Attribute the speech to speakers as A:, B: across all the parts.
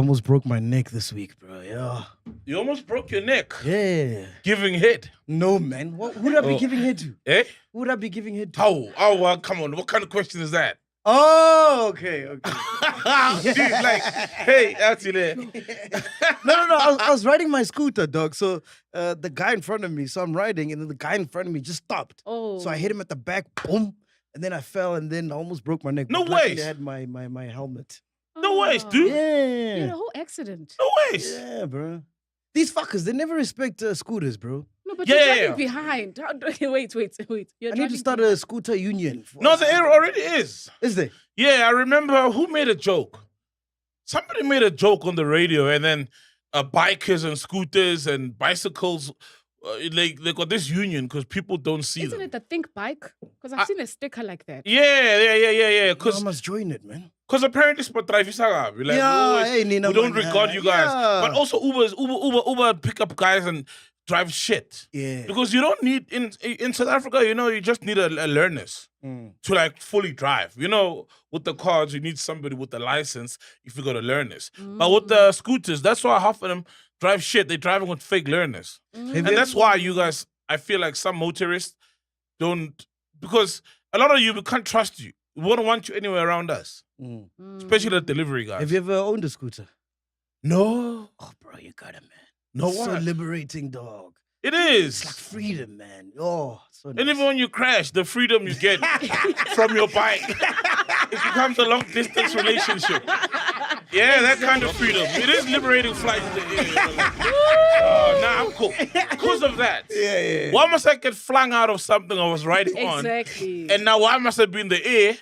A: Almost broke my neck this week, bro. Yeah.
B: You almost broke your neck.
A: Yeah.
B: Giving head.
A: No, man. Who would I be giving head to?
B: Eh?
A: Who would I be giving head to?
B: How? Oh, well, come on. What kind of question is that?
A: Oh, okay.
B: Dude, like, hey, actually.
A: No. I was riding my scooter, dog. So the guy in front of me, so I'm riding, and then the guy in front of me just stopped.
C: Oh.
A: So I hit him at the back, boom, and then I fell, and then I almost broke my neck.
B: No
A: But luckily
B: ways.
A: I had my helmet.
B: No ways, dude.
C: You had
A: Yeah.
C: a whole accident.
B: No ways.
A: Yeah, bro. These fuckers, they never respect scooters, bro.
C: No, but
B: Yeah,
C: you're
B: yeah,
C: driving
B: yeah.
C: behind. Wait. You're
A: I need to
C: driving
A: start
C: behind.
A: a scooter union.
B: No, there already is.
A: Is there?
B: Yeah, I remember who made a joke. Somebody made a joke on the radio, and then bikers and scooters and bicycles, they got this union because people don't see
C: Isn't
B: them.
C: it the Think Bike? Because I've seen a sticker like that.
B: Yeah.
A: I
B: Because
A: must join it, man.
B: apparently, it's like,
A: Yeah, hey, Nina,
B: we don't
A: man,
B: regard you guys.
A: yeah.
B: But also Uber pick up guys and drive shit.
A: Yeah.
B: Because you don't need in South Africa, you just need a learners to like fully drive. With the cars, you need somebody with a license if you got a learners. But with the scooters, that's why half of them drive shit. They're driving with fake learners. And that's why you guys, I feel like some motorists don't, because a lot of you, we can't trust you. We wouldn't want you anywhere around us, especially the delivery guys.
A: Have you ever owned a scooter?
B: No.
A: Oh, bro, you got it, man.
B: No,
A: It's so
B: what?
A: liberating, dog.
B: It
A: It's like
B: is.
A: freedom, man. Oh, so nice.
B: And even when you crash, the freedom you get from your bike, it becomes a long distance relationship. Yeah, that kind of freedom. It is liberating flights in the air. Nah, I'm cool. Because of that.
A: Yeah.
B: Why must I get flung out of something I was riding on?
C: Exactly.
B: And now why must I be in the air?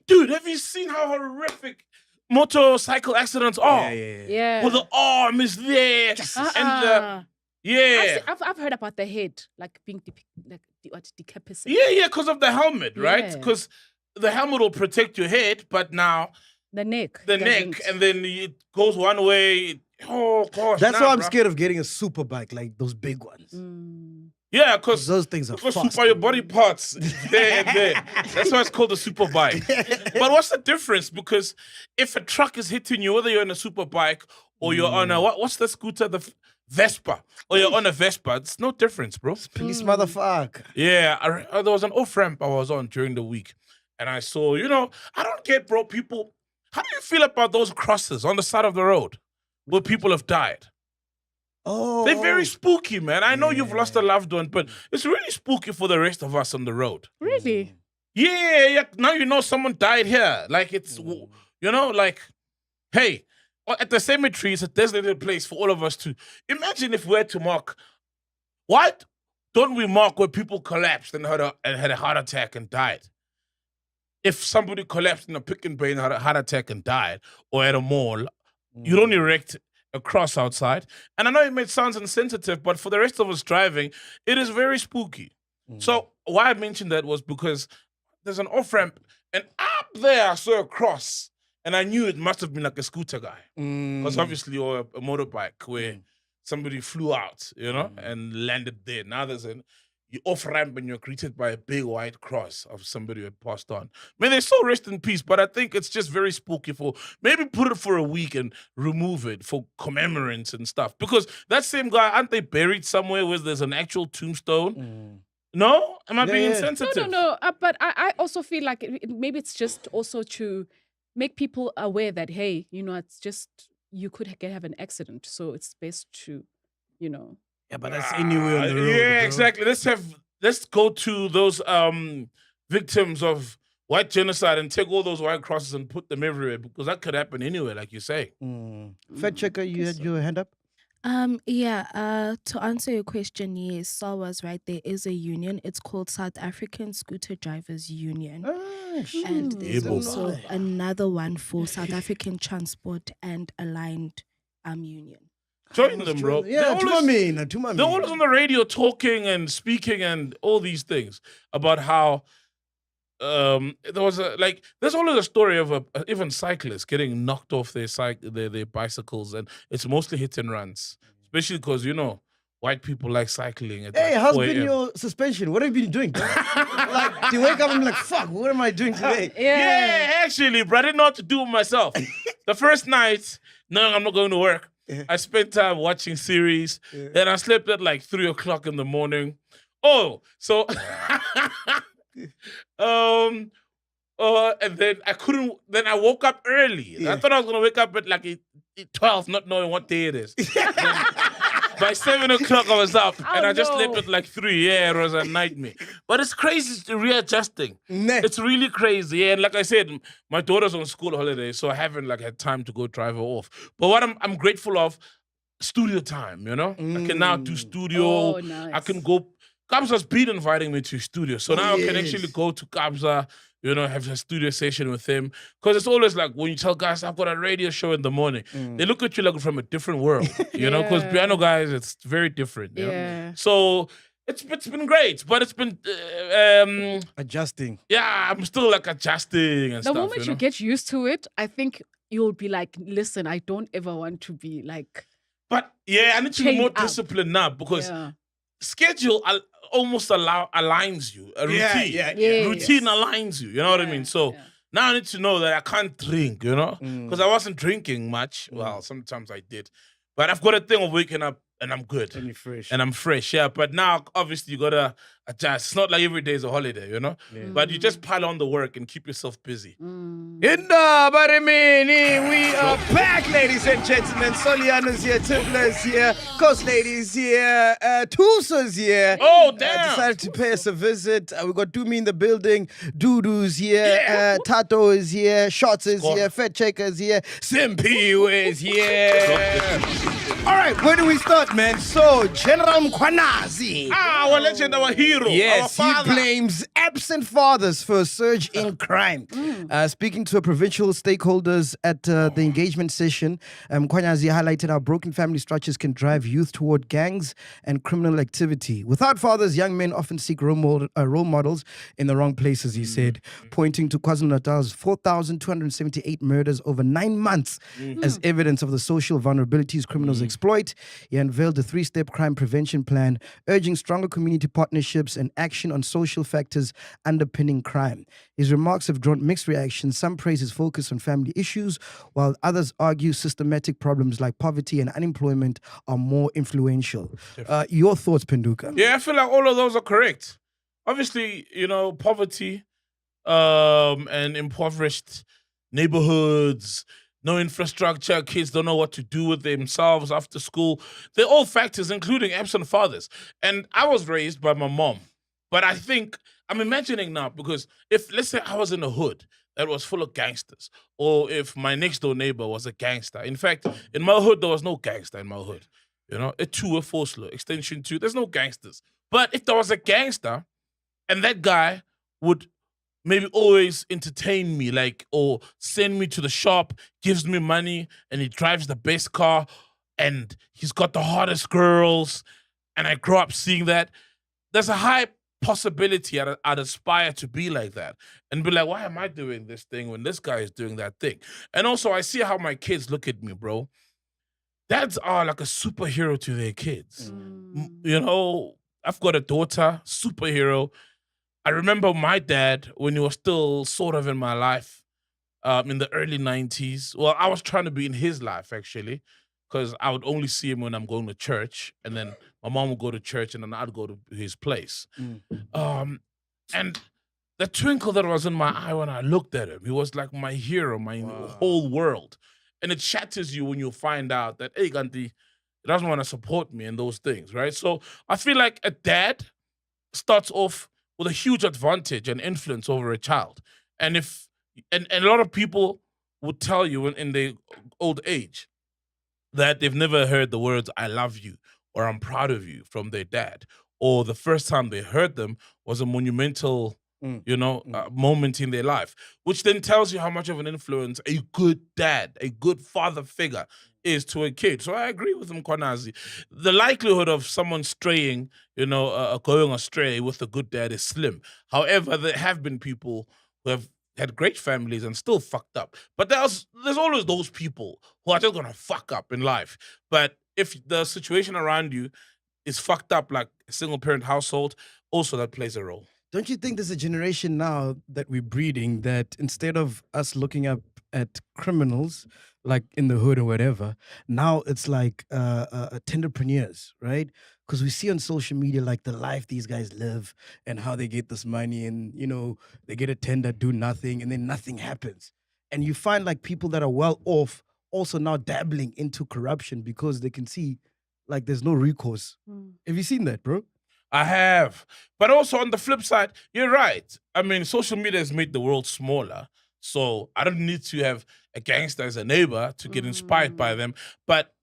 B: Dude, have you seen how horrific motorcycle accidents are?
C: yeah.
B: Well, the arm is there. And the, yeah.
C: I've heard about the head, like being decapitated.
B: Yeah, because of the helmet, right?
C: Yeah.
B: Because the helmet will protect your head, but now
C: The neck.
B: the neck,
C: doesn't.
B: and then it goes one way. Oh, gosh.
A: That's
B: nah,
A: why I'm
B: bruh.
A: scared of getting a super bike, like those big ones.
B: Yeah, because
A: Those things are fast.
B: super your body parts there and there. That's why it's called a super bike. But what's the difference? Because if a truck is hitting you, whether you're on a super bike or you're on a, what's the scooter? The Vespa. Or you're on a Vespa. It's no difference, bro.
A: Police motherfucker.
B: Yeah, there was an off-ramp I was on during the week. And I saw, I don't get, bro, people. How do you feel about those crosses on the side of the road where people have died?
A: Oh.
B: They're very spooky, man. I know you've lost a loved one, but it's really spooky for the rest of us on the road.
C: Really?
B: Yeah. Now you know someone died here. Like it's, hey, at the cemetery, it's a designated place for all of us to. Imagine if we had to mark. Why don't we mark where people collapsed and had a heart attack and died? If somebody collapsed in a Pick and Pay and had a heart attack and died, or at a mall, you don't erect a cross outside. And I know it may sound insensitive, but for the rest of us driving, it is very spooky. So why I mentioned that was because there's an off-ramp, and up there I saw a cross, and I knew it must have been like a scooter guy. Because obviously, or a motorbike where somebody flew out, and landed there. Now there's you off-ramp and you're greeted by a big white cross of somebody who had passed on. Man, they still rest in peace, but I think it's just very spooky for, maybe put it for a week and remove it for commemorants and stuff. Because that same guy, aren't they buried somewhere where there's an actual tombstone? No? Am I being insensitive?
C: No. But I also feel like maybe it's just also to make people aware that, hey, it's just, you could have an accident. So it's best to,
A: Yeah, but that's anywhere on the road.
B: Yeah,
A: bro.
B: exactly. Let's go to those victims of white genocide and take all those white crosses and put them everywhere, because that could happen anywhere, like you say.
A: Fact checker, you had your hand up?
D: To answer your question, yes, Saul was right. There is a union. It's called South African Scooter Drivers Union. And there's also another one for South African Transport and Aligned Union.
B: Join them, bro.
A: Yeah, to my mean.
B: They're always on the radio talking and speaking and all these things about how there's always a story of even cyclists getting knocked off their bicycles, and it's mostly hit and runs, especially because white people like cycling.
A: Hey, how's been your suspension? What have you been doing? Like, do you wake up and be like, fuck, what am I doing today?
B: Yeah, actually, bro, I didn't know what to do with myself. The first night, No, I'm not going to work.
A: Yeah.
B: I spent time watching series.
A: Yeah.
B: Then I slept at like 3 o'clock in the morning. Oh, so and then I couldn't. Then I woke up early.
A: Yeah.
B: I thought I was gonna wake up at like 12, not knowing what day it is. By 7 o'clock, I was up, and I just slept at like 3. Yeah, it was a nightmare. But it's crazy, it's readjusting. It's really crazy. Yeah, and like I said, my daughter's on school holiday, so I haven't like had time to go drive her off. But what I'm grateful of, studio time. You know, I can now do studio.
C: Oh, nice.
B: I can go. Kabza's been inviting me to studio, so now I can actually go to Kabza. You know, have a studio session with him. Because it's always like when you tell guys, I've got a radio show in the morning, they look at you like from a different world, you know, because piano guys, it's very different. You know? So it's been great, but it's been
A: adjusting.
B: Yeah, I'm still like adjusting and
C: The
B: stuff.
C: moment you get used to it, I think you'll be like, listen, I don't ever want to be like.
B: But yeah, I need to be more
C: chained up.
B: disciplined now because schedule almost aligns you. A routine. Routine aligns you. You know what I mean? So now I need to know that I can't drink, you know? Because I wasn't drinking much. Well, sometimes I did. But I've got a thing of waking up and I'm good.
A: And you're fresh.
B: And I'm fresh, yeah. But now, obviously, you got to adjust. It's not like every day is a holiday, you know? But you just pile on the work and keep yourself busy.
A: Barimini, we are back, ladies and gentlemen. Soliana's here, Tiffler's here, Coast Ladies here, Tusa's here.
B: Oh, damn.
A: Decided to pay us a visit. We got Dumi in the building, Dudu's here, Tato is here, Shots is here, Fat Checker is here, Simpi is here. All right, where do we start, man? So, General Mkhwanazi.
B: Our legend, our hero,
A: yes,
B: our
A: he
B: father.
A: blames absent fathers for a surge in crime. Speaking to provincial stakeholders at the engagement session, Mkhwanazi highlighted how broken family structures can drive youth toward gangs and criminal activity. Without fathers, young men often seek role models in the wrong places, he said, pointing to KwaZulu-Natal's 4,278 murders over 9 months as evidence of the social vulnerabilities criminals exploit. He unveiled a 3-step crime prevention plan, urging stronger community partnerships and action on social factors underpinning crime. His remarks have drawn mixed reactions. Some praise his focus on family issues, while others argue systematic problems like poverty and unemployment are more influential. Your thoughts, Penduka?
B: Yeah, I feel like all of those are correct. Obviously, you know, poverty and impoverished neighborhoods, no infrastructure, kids don't know what to do with themselves after school. They're all factors, including absent fathers. And I was raised by my mom. But I think, I'm imagining now, because if, let's say I was in a hood that was full of gangsters, or if my next door neighbor was a gangster. In fact, in my hood, there was no gangster in my hood. You know, a 2, a 4 slow, extension 2, there's no gangsters. But if there was a gangster, and that guy would maybe always entertain me, like, or send me to the shop, gives me money, and he drives the best car, and he's got the hottest girls, and I grow up seeing that, there's a high possibility I'd aspire to be like that and be like, why am I doing this thing when this guy is doing that thing? And also, I see how my kids look at me, bro. Dads are like a superhero to their kids. You know, I've got a daughter, superhero. I remember my dad when he was still sort of in my life in the early 90s. Well, I was trying to be in his life, actually, because I would only see him when I'm going to church. And then my mom would go to church and then I'd go to his place. And the twinkle that was in my eye when I looked at him, he was like my hero, my whole world. And it shatters you when you find out that, hey, Gandhi, he doesn't want to support me in those things, right? So I feel like a dad starts off with a huge advantage and influence over a child. And a lot of people would tell you in their old age that they've never heard the words, I love you, or I'm proud of you from their dad. Or the first time they heard them was a monumental, moment in their life, which then tells you how much of an influence a good dad, a good father figure is to a kid. So I agree with Mkhwanazi. The likelihood of someone straying, going astray with a good dad is slim. However, there have been people who have had great families and still fucked up. But there's always those people who are just gonna fuck up in life. But if the situation around you is fucked up, like a single parent household, also that plays a role.
A: Don't you think there's a generation now that we're breeding that instead of us looking up at criminals like in the hood or whatever, now it's like tenderpreneurs, right? Because we see on social media like the life these guys live and how they get this money, and they get a tender, do nothing, and then nothing happens. And you find like people that are well off also now dabbling into corruption because they can see like there's no recourse. Have you seen that, bro?
B: I have. But also on the flip side, you're right. I mean, social media has made the world smaller. So I don't need to have a gangster as a neighbor to get inspired by them. But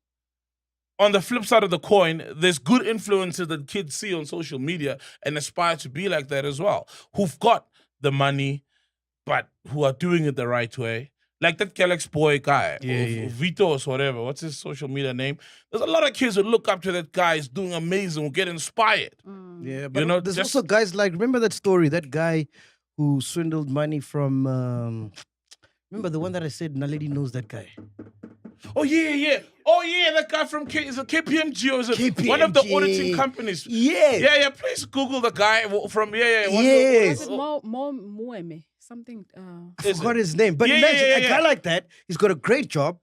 B: on the flip side of the coin, there's good influences that kids see on social media and aspire to be like that as well, who've got the money, but who are doing it the right way. Like that Galax boy guy, or Vitos, whatever. What's his social media name? There's a lot of kids who look up to that guy. He's doing amazing, who get inspired.
A: Yeah, but there's also guys like, remember that story, that guy who swindled money from, remember the one that I said, Naledi knows that guy.
B: Oh, yeah. Oh, yeah, that guy from is it KPMG or is it one of the auditing companies? Yeah. Please Google the guy from,
A: Yes.
C: Was it Moeme? Something.
A: I forgot his name. But imagine a guy like that, he's got a great job,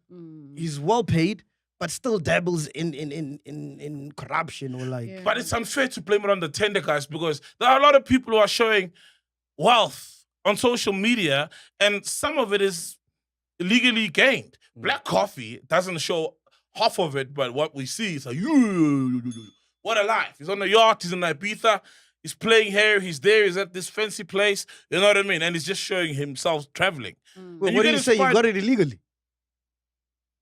A: he's well paid, but still dabbles in corruption or like.
C: Yeah.
B: But it's unfair to blame it on the tender guys because there are a lot of people who are showing wealth on social media and some of it is illegally gained. Black coffee doesn't show half of it, but what we see is like, what a life. He's on the yacht, he's in Ibiza, he's playing here, he's there, he's at this fancy place, you know what I mean? And he's just showing himself traveling.
A: Well, what do you say? You got it illegally?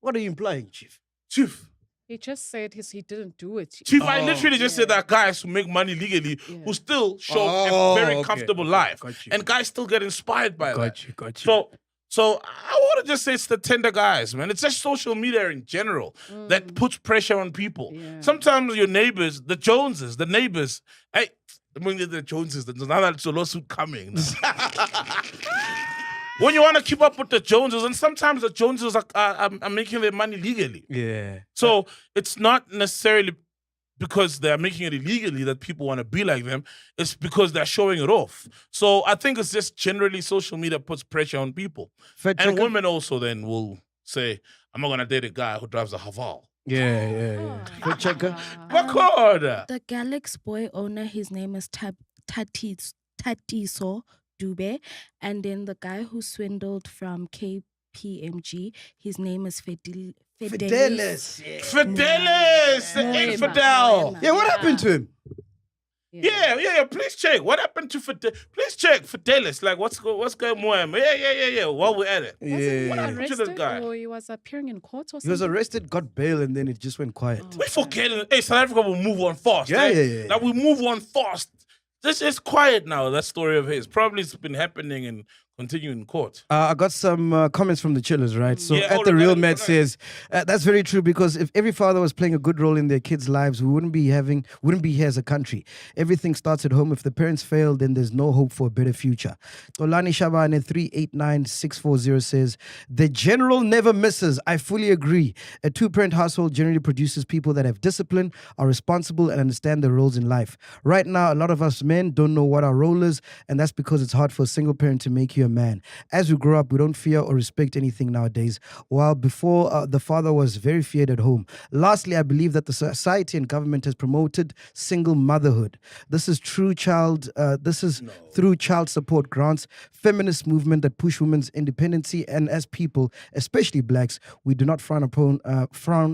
A: What are you implying, Chief?
B: Chief,
C: He just said he didn't do it.
B: I literally just said that guys who make money legally who still show a very comfortable life. And guys still get inspired by that.
A: Got you.
B: So I want to just say it's the tender guys, man. It's just social media in general that puts pressure on people.
C: Yeah.
B: Sometimes your neighbors, the Joneses, the neighbors, hey, the Joneses, there's another lawsuit coming. When you want to keep up with the Joneses, and sometimes the Joneses are making their money legally.
A: Yeah.
B: So it's not necessarily because they're making it illegally that people want to be like them. It's because they're showing it off. So I think it's just generally social media puts pressure on people. And women also then will say, I'm not going to date a guy who drives a Haval.
A: Yeah. Fact checker.
D: The Galax boy owner, his name is Tatiso Dube. And then the guy who swindled from KPMG, his name is Fidelis.
B: Fidelis, the infidel.
A: Yeah, what happened to him?
B: Yeah. Please check. What happened to Fidelis? Please check Fidelis. Like, what's going on? Yeah. While we're at it.
C: What
B: happened to
C: arrested
B: that guy?
C: or he was appearing in court or something?
A: He was arrested, got bail, and then it just went quiet.
B: We forgetting. Hey, South Africa will move on fast.
A: Yeah.
B: Like, we move on fast. This is quiet now, that story of his. Probably it's been happening and continuing in court.
A: I got some comments from the chillers, right? So
B: Yeah,
A: at the Real Matt says, that's very true, because if every father was playing a good role in their kids' lives, we wouldn't be here as a country. Everything starts at home. If the parents fail, then there's no hope for a better future. Tolani Shabane 389640 says, the general never misses. I fully agree. A two-parent household generally produces people that have discipline, are responsible, and understand their roles in life. Right now, a lot of us men don't know what our role is, and that's because it's hard for a single parent to make you a man. As we grow up, we don't fear or respect anything nowadays, while before the father was very feared at home. Lastly, I believe that the society and government has promoted single motherhood. This is through child support grants, feminist movement that push women's independency, and as people, especially blacks, we do not frown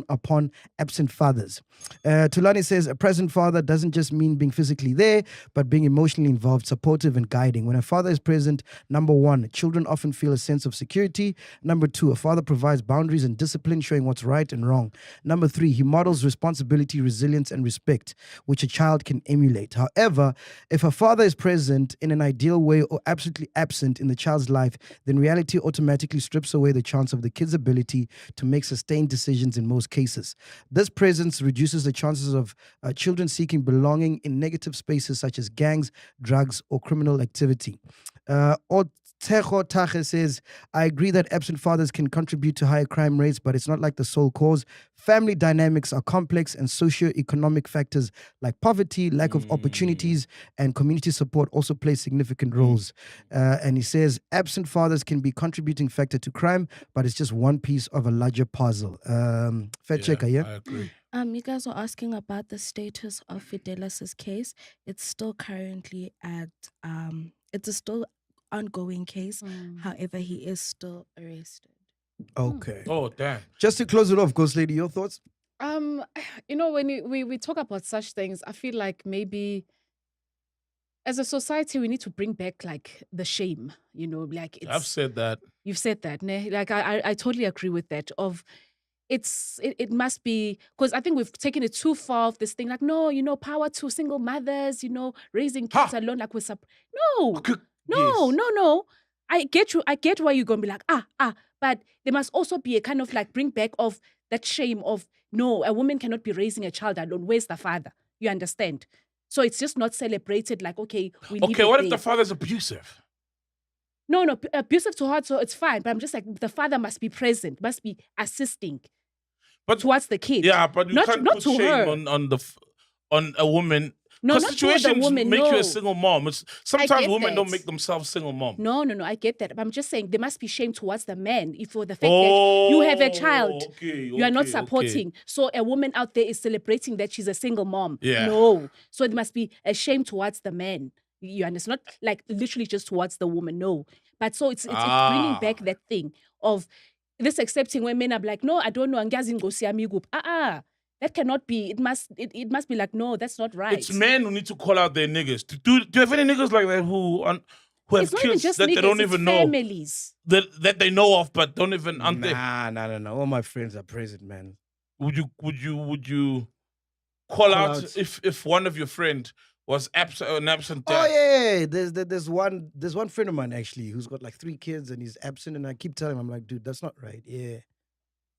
A: upon absent fathers. Tulani says a present father doesn't just mean being physically there, but being emotionally involved, supportive, and guiding. When a father is present, number one, children often feel a sense of security. Number two, a father provides boundaries and discipline, showing what's right and wrong. Number three, he models responsibility, resilience, and respect, which a child can emulate. However, if a father is present in an ideal way or absolutely absent in the child's life, then reality automatically strips away the chance of the kid's ability to make sustained decisions in most cases. This presence reduces the chances of children seeking belonging in negative spaces such as gangs, drugs, or criminal activity. Tejo Taje says, I agree that absent fathers can contribute to higher crime rates, but it's not like the sole cause. Family dynamics are complex, and socio-economic factors like poverty, lack of opportunities, and community support also play significant roles. And he says, absent fathers can be a contributing factor to crime, but it's just one piece of a larger puzzle. Fair checker, yeah?
B: I agree.
D: You guys were asking about the status of Fidelis's case. It's still currently at it's a still ongoing case. However, he is still arrested.
A: Okay.
B: Oh, damn.
A: Just to close it off, Ghost Lady, your thoughts?
C: You know, when we talk about such things, I feel like maybe as a society we need to bring back like the shame. You know, like
B: I've said that.
C: you've said that, ne? Like I totally agree with that. It must be, because I think we've taken it too far of this thing. Like, no, you know, power to single mothers. You know, raising kids alone. Like we're no.
B: Yes.
C: No. I get you. I get why you're going to be like, but there must also be a kind of like bring back of that shame of, no, a woman cannot be raising a child alone. Where's the father? You understand? So it's just not celebrated like, okay, we leave
B: Okay,
C: it
B: what if
C: there.
B: the father's abusive?
C: No, abusive to her, so it's fine. But I'm just like, the father must be present, must be assisting towards the kid.
B: Yeah, but you
C: Not
B: can't put
C: to
B: shame
C: her.
B: on a woman.
C: No,
B: Because
C: not toward the
B: situations
C: woman,
B: make you
C: no.
B: a single mom. Sometimes
C: get
B: women don't
C: that.
B: make themselves single mom.
C: No, I get that. But I'm just saying there must be shame towards the man for the fact that you have a child. You are not supporting. So a woman out there is celebrating that she's a single mom.
B: Yeah.
C: No. So it must be a shame towards the man. You understand? Not like literally just towards the woman. No. But so it's bringing back that thing of this accepting when men are like, no, I don't know. That cannot be. It must be like, no, that's not right.
B: It's men who need to call out their niggas. Do you have any niggas like that who have
C: It's not even
B: kids
C: just
B: that
C: niggas,
B: they don't
C: it's
B: even know?
C: families.
B: That they know of but don't even...
A: Nah. All my friends are present, man.
B: Would you call out if one of your friend was an absent dad?
A: Oh yeah. There's one friend of mine actually who's got like 3 kids and he's absent, and I keep telling him, I'm like, dude, that's not right.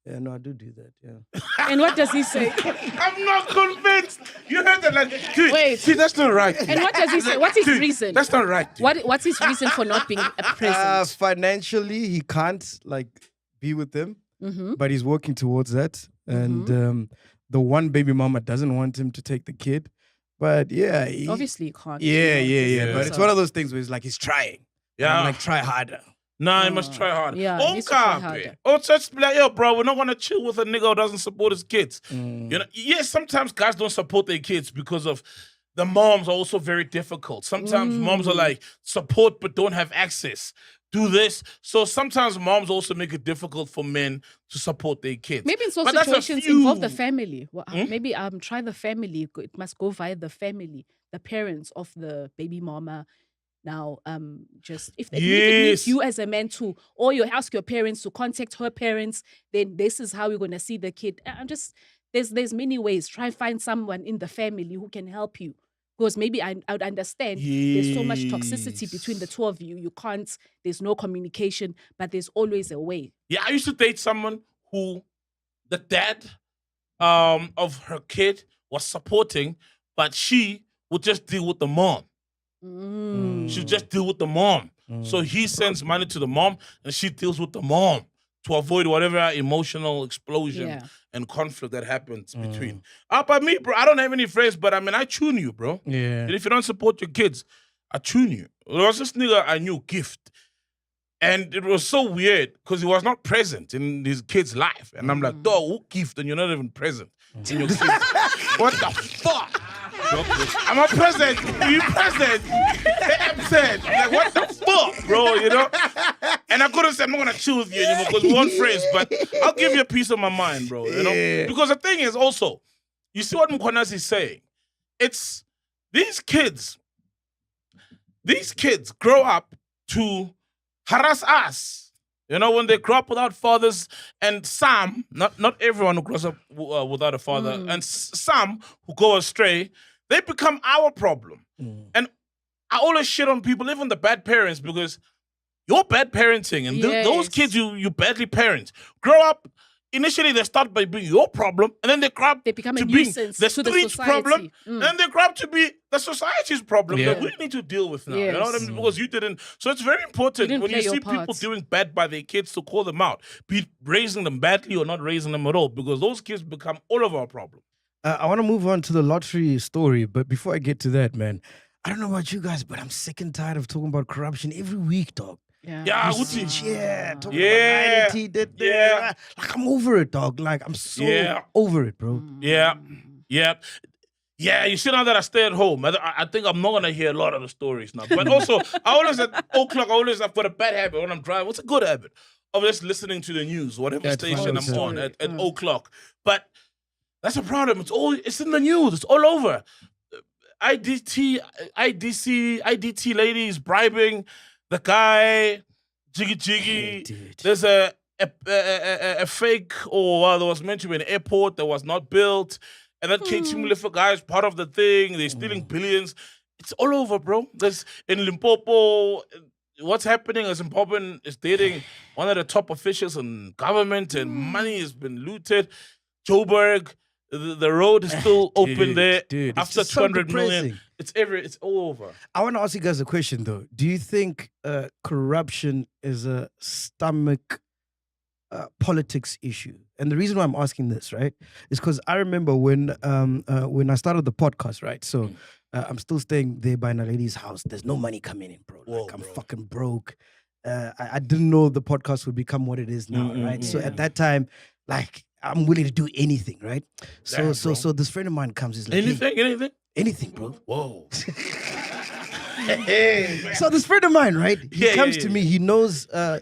A: Yeah, no, I do that. Yeah.
C: And what does he say?
B: I'm not convinced. You heard that, like, dude,
C: Wait.
B: see, that's not right.
C: And what does he say? What's his
B: Dude,
C: reason?
B: That's not right. Dude.
C: What's his reason for not being present?
A: Financially, he can't like be with them,
C: Mm-hmm.
A: but he's working towards that. And the one baby mama doesn't want him to take the kid, but yeah,
C: Obviously, you can't.
B: Yeah.
A: But it's one of those things where it's like he's trying.
B: Yeah.
A: I'm like, try harder.
B: Nah, he must try hard.
C: Yeah, he needs to try harder.
B: Oh, just be like, yo, bro, we're not gonna chill with a nigga who doesn't support his kids.
A: Mm.
B: You know, yes, sometimes guys don't support their kids because of the moms are also very difficult. Sometimes moms are like support but don't have access. Do this. So sometimes moms also make it difficult for men to support their kids.
C: Maybe in some
B: But that's a
C: situations
B: few.
C: involve the family. Well, maybe try the family. It must go via the family, the parents of the baby mama. Now, just if it needs you as a man to, or you ask your parents to contact her parents, then this is how we're gonna see the kid. There's many ways. Try find someone in the family who can help you. Because maybe I would understand there's so much toxicity between the two of you. You can't, there's no communication, but there's always a way.
B: Yeah, I used to date someone who the dad of her kid was supporting, but she would just deal with the mom. She'd just deal with the mom. So he sends money to the mom and she deals with the mom to avoid whatever emotional explosion and conflict that happens between. But me, bro, I don't have any friends, but I mean, I tune you, bro.
A: Yeah.
B: And if you don't support your kids, I tune you. There was this nigga I knew, Gift. And it was so weird because he was not present in his kid's life. And I'm like, dog, who Gift? And you're not even present in your kid's What the fuck? I'm not present. You present? I'm saying, like, what the fuck, bro? You know? And I couldn't say I'm not gonna chill with you anymore because we weren't friends, but I'll give you a piece of my mind, bro. You know? Because the thing is also, you see what Mkhwanazi is saying? It's these kids grow up to harass us. You know, when they grow up without fathers, and some, not everyone who grows up without a father, and some who go astray, they become our problem. And I always shit on people, even the bad parents, because you're bad parenting. And those kids you badly parent grow up initially they start by being your problem, and then they grab
C: They become a
B: to being
C: nuisance
B: the
C: to the
B: streets
C: society.
B: problem, and then they grab to be the society's problem that we need to deal with now. You know what I
C: Yes.
B: mean? Because you didn't. So it's very important
C: didn't
B: when you
C: play your
B: see people
C: part.
B: doing bad by their kids to call them out, be it raising them badly or not raising them at all, because those kids become all of our problem.
A: I want to move on to the lottery story, but before I get to that, man, I don't know about you guys, but I'm sick and tired of talking about corruption every week, dog.
B: Yeah,
A: You
B: Gucci.
A: see, yeah, talking
B: Yeah.
A: about IDT,
B: Yeah.
A: like I'm over it, dog. Like I'm so
B: Yeah.
A: over it, bro.
B: Yeah, yeah. Yeah, you see now that I stay at home, I think I'm not gonna hear a lot of the stories now. But also, I always at 0:00, I've got a bad habit when I'm driving. What's a good habit? Of just listening to the news, whatever
A: That's
B: station
A: fine.
B: I'm on at 0:00. But that's a problem. It's in the news. It's all over. IDT ladies bribing the guy, jiggy.
A: Dude.
B: There's a fake, or there was meant to be an airport that was not built, and that K2 guy is part of the thing. They're stealing billions. It's all over, bro. There's in Limpopo. What's happening is Zimbabwean is dating one of the top officials in government, and money has been looted. Joburg, the road is still open there.
A: Dude, it's
B: after
A: just so
B: 200 million.
A: depressing.
B: It's all over.
A: I want to ask you guys a question though. Do you think corruption is a stomach politics issue? And the reason why I'm asking this, right, is because I remember when I started the podcast, right? So I'm still staying there by a lady's house. There's no money coming in, bro. Like I'm fucking broke. I didn't know the podcast would become what it is now, right? So at that time, like I'm willing to do anything, right? So
B: Damn,
A: so this friend of mine comes, he's like,
B: Anything?
A: anything, bro.
B: Whoa.
A: So this friend of mine, right? He comes to
B: yeah.
A: me. He knows a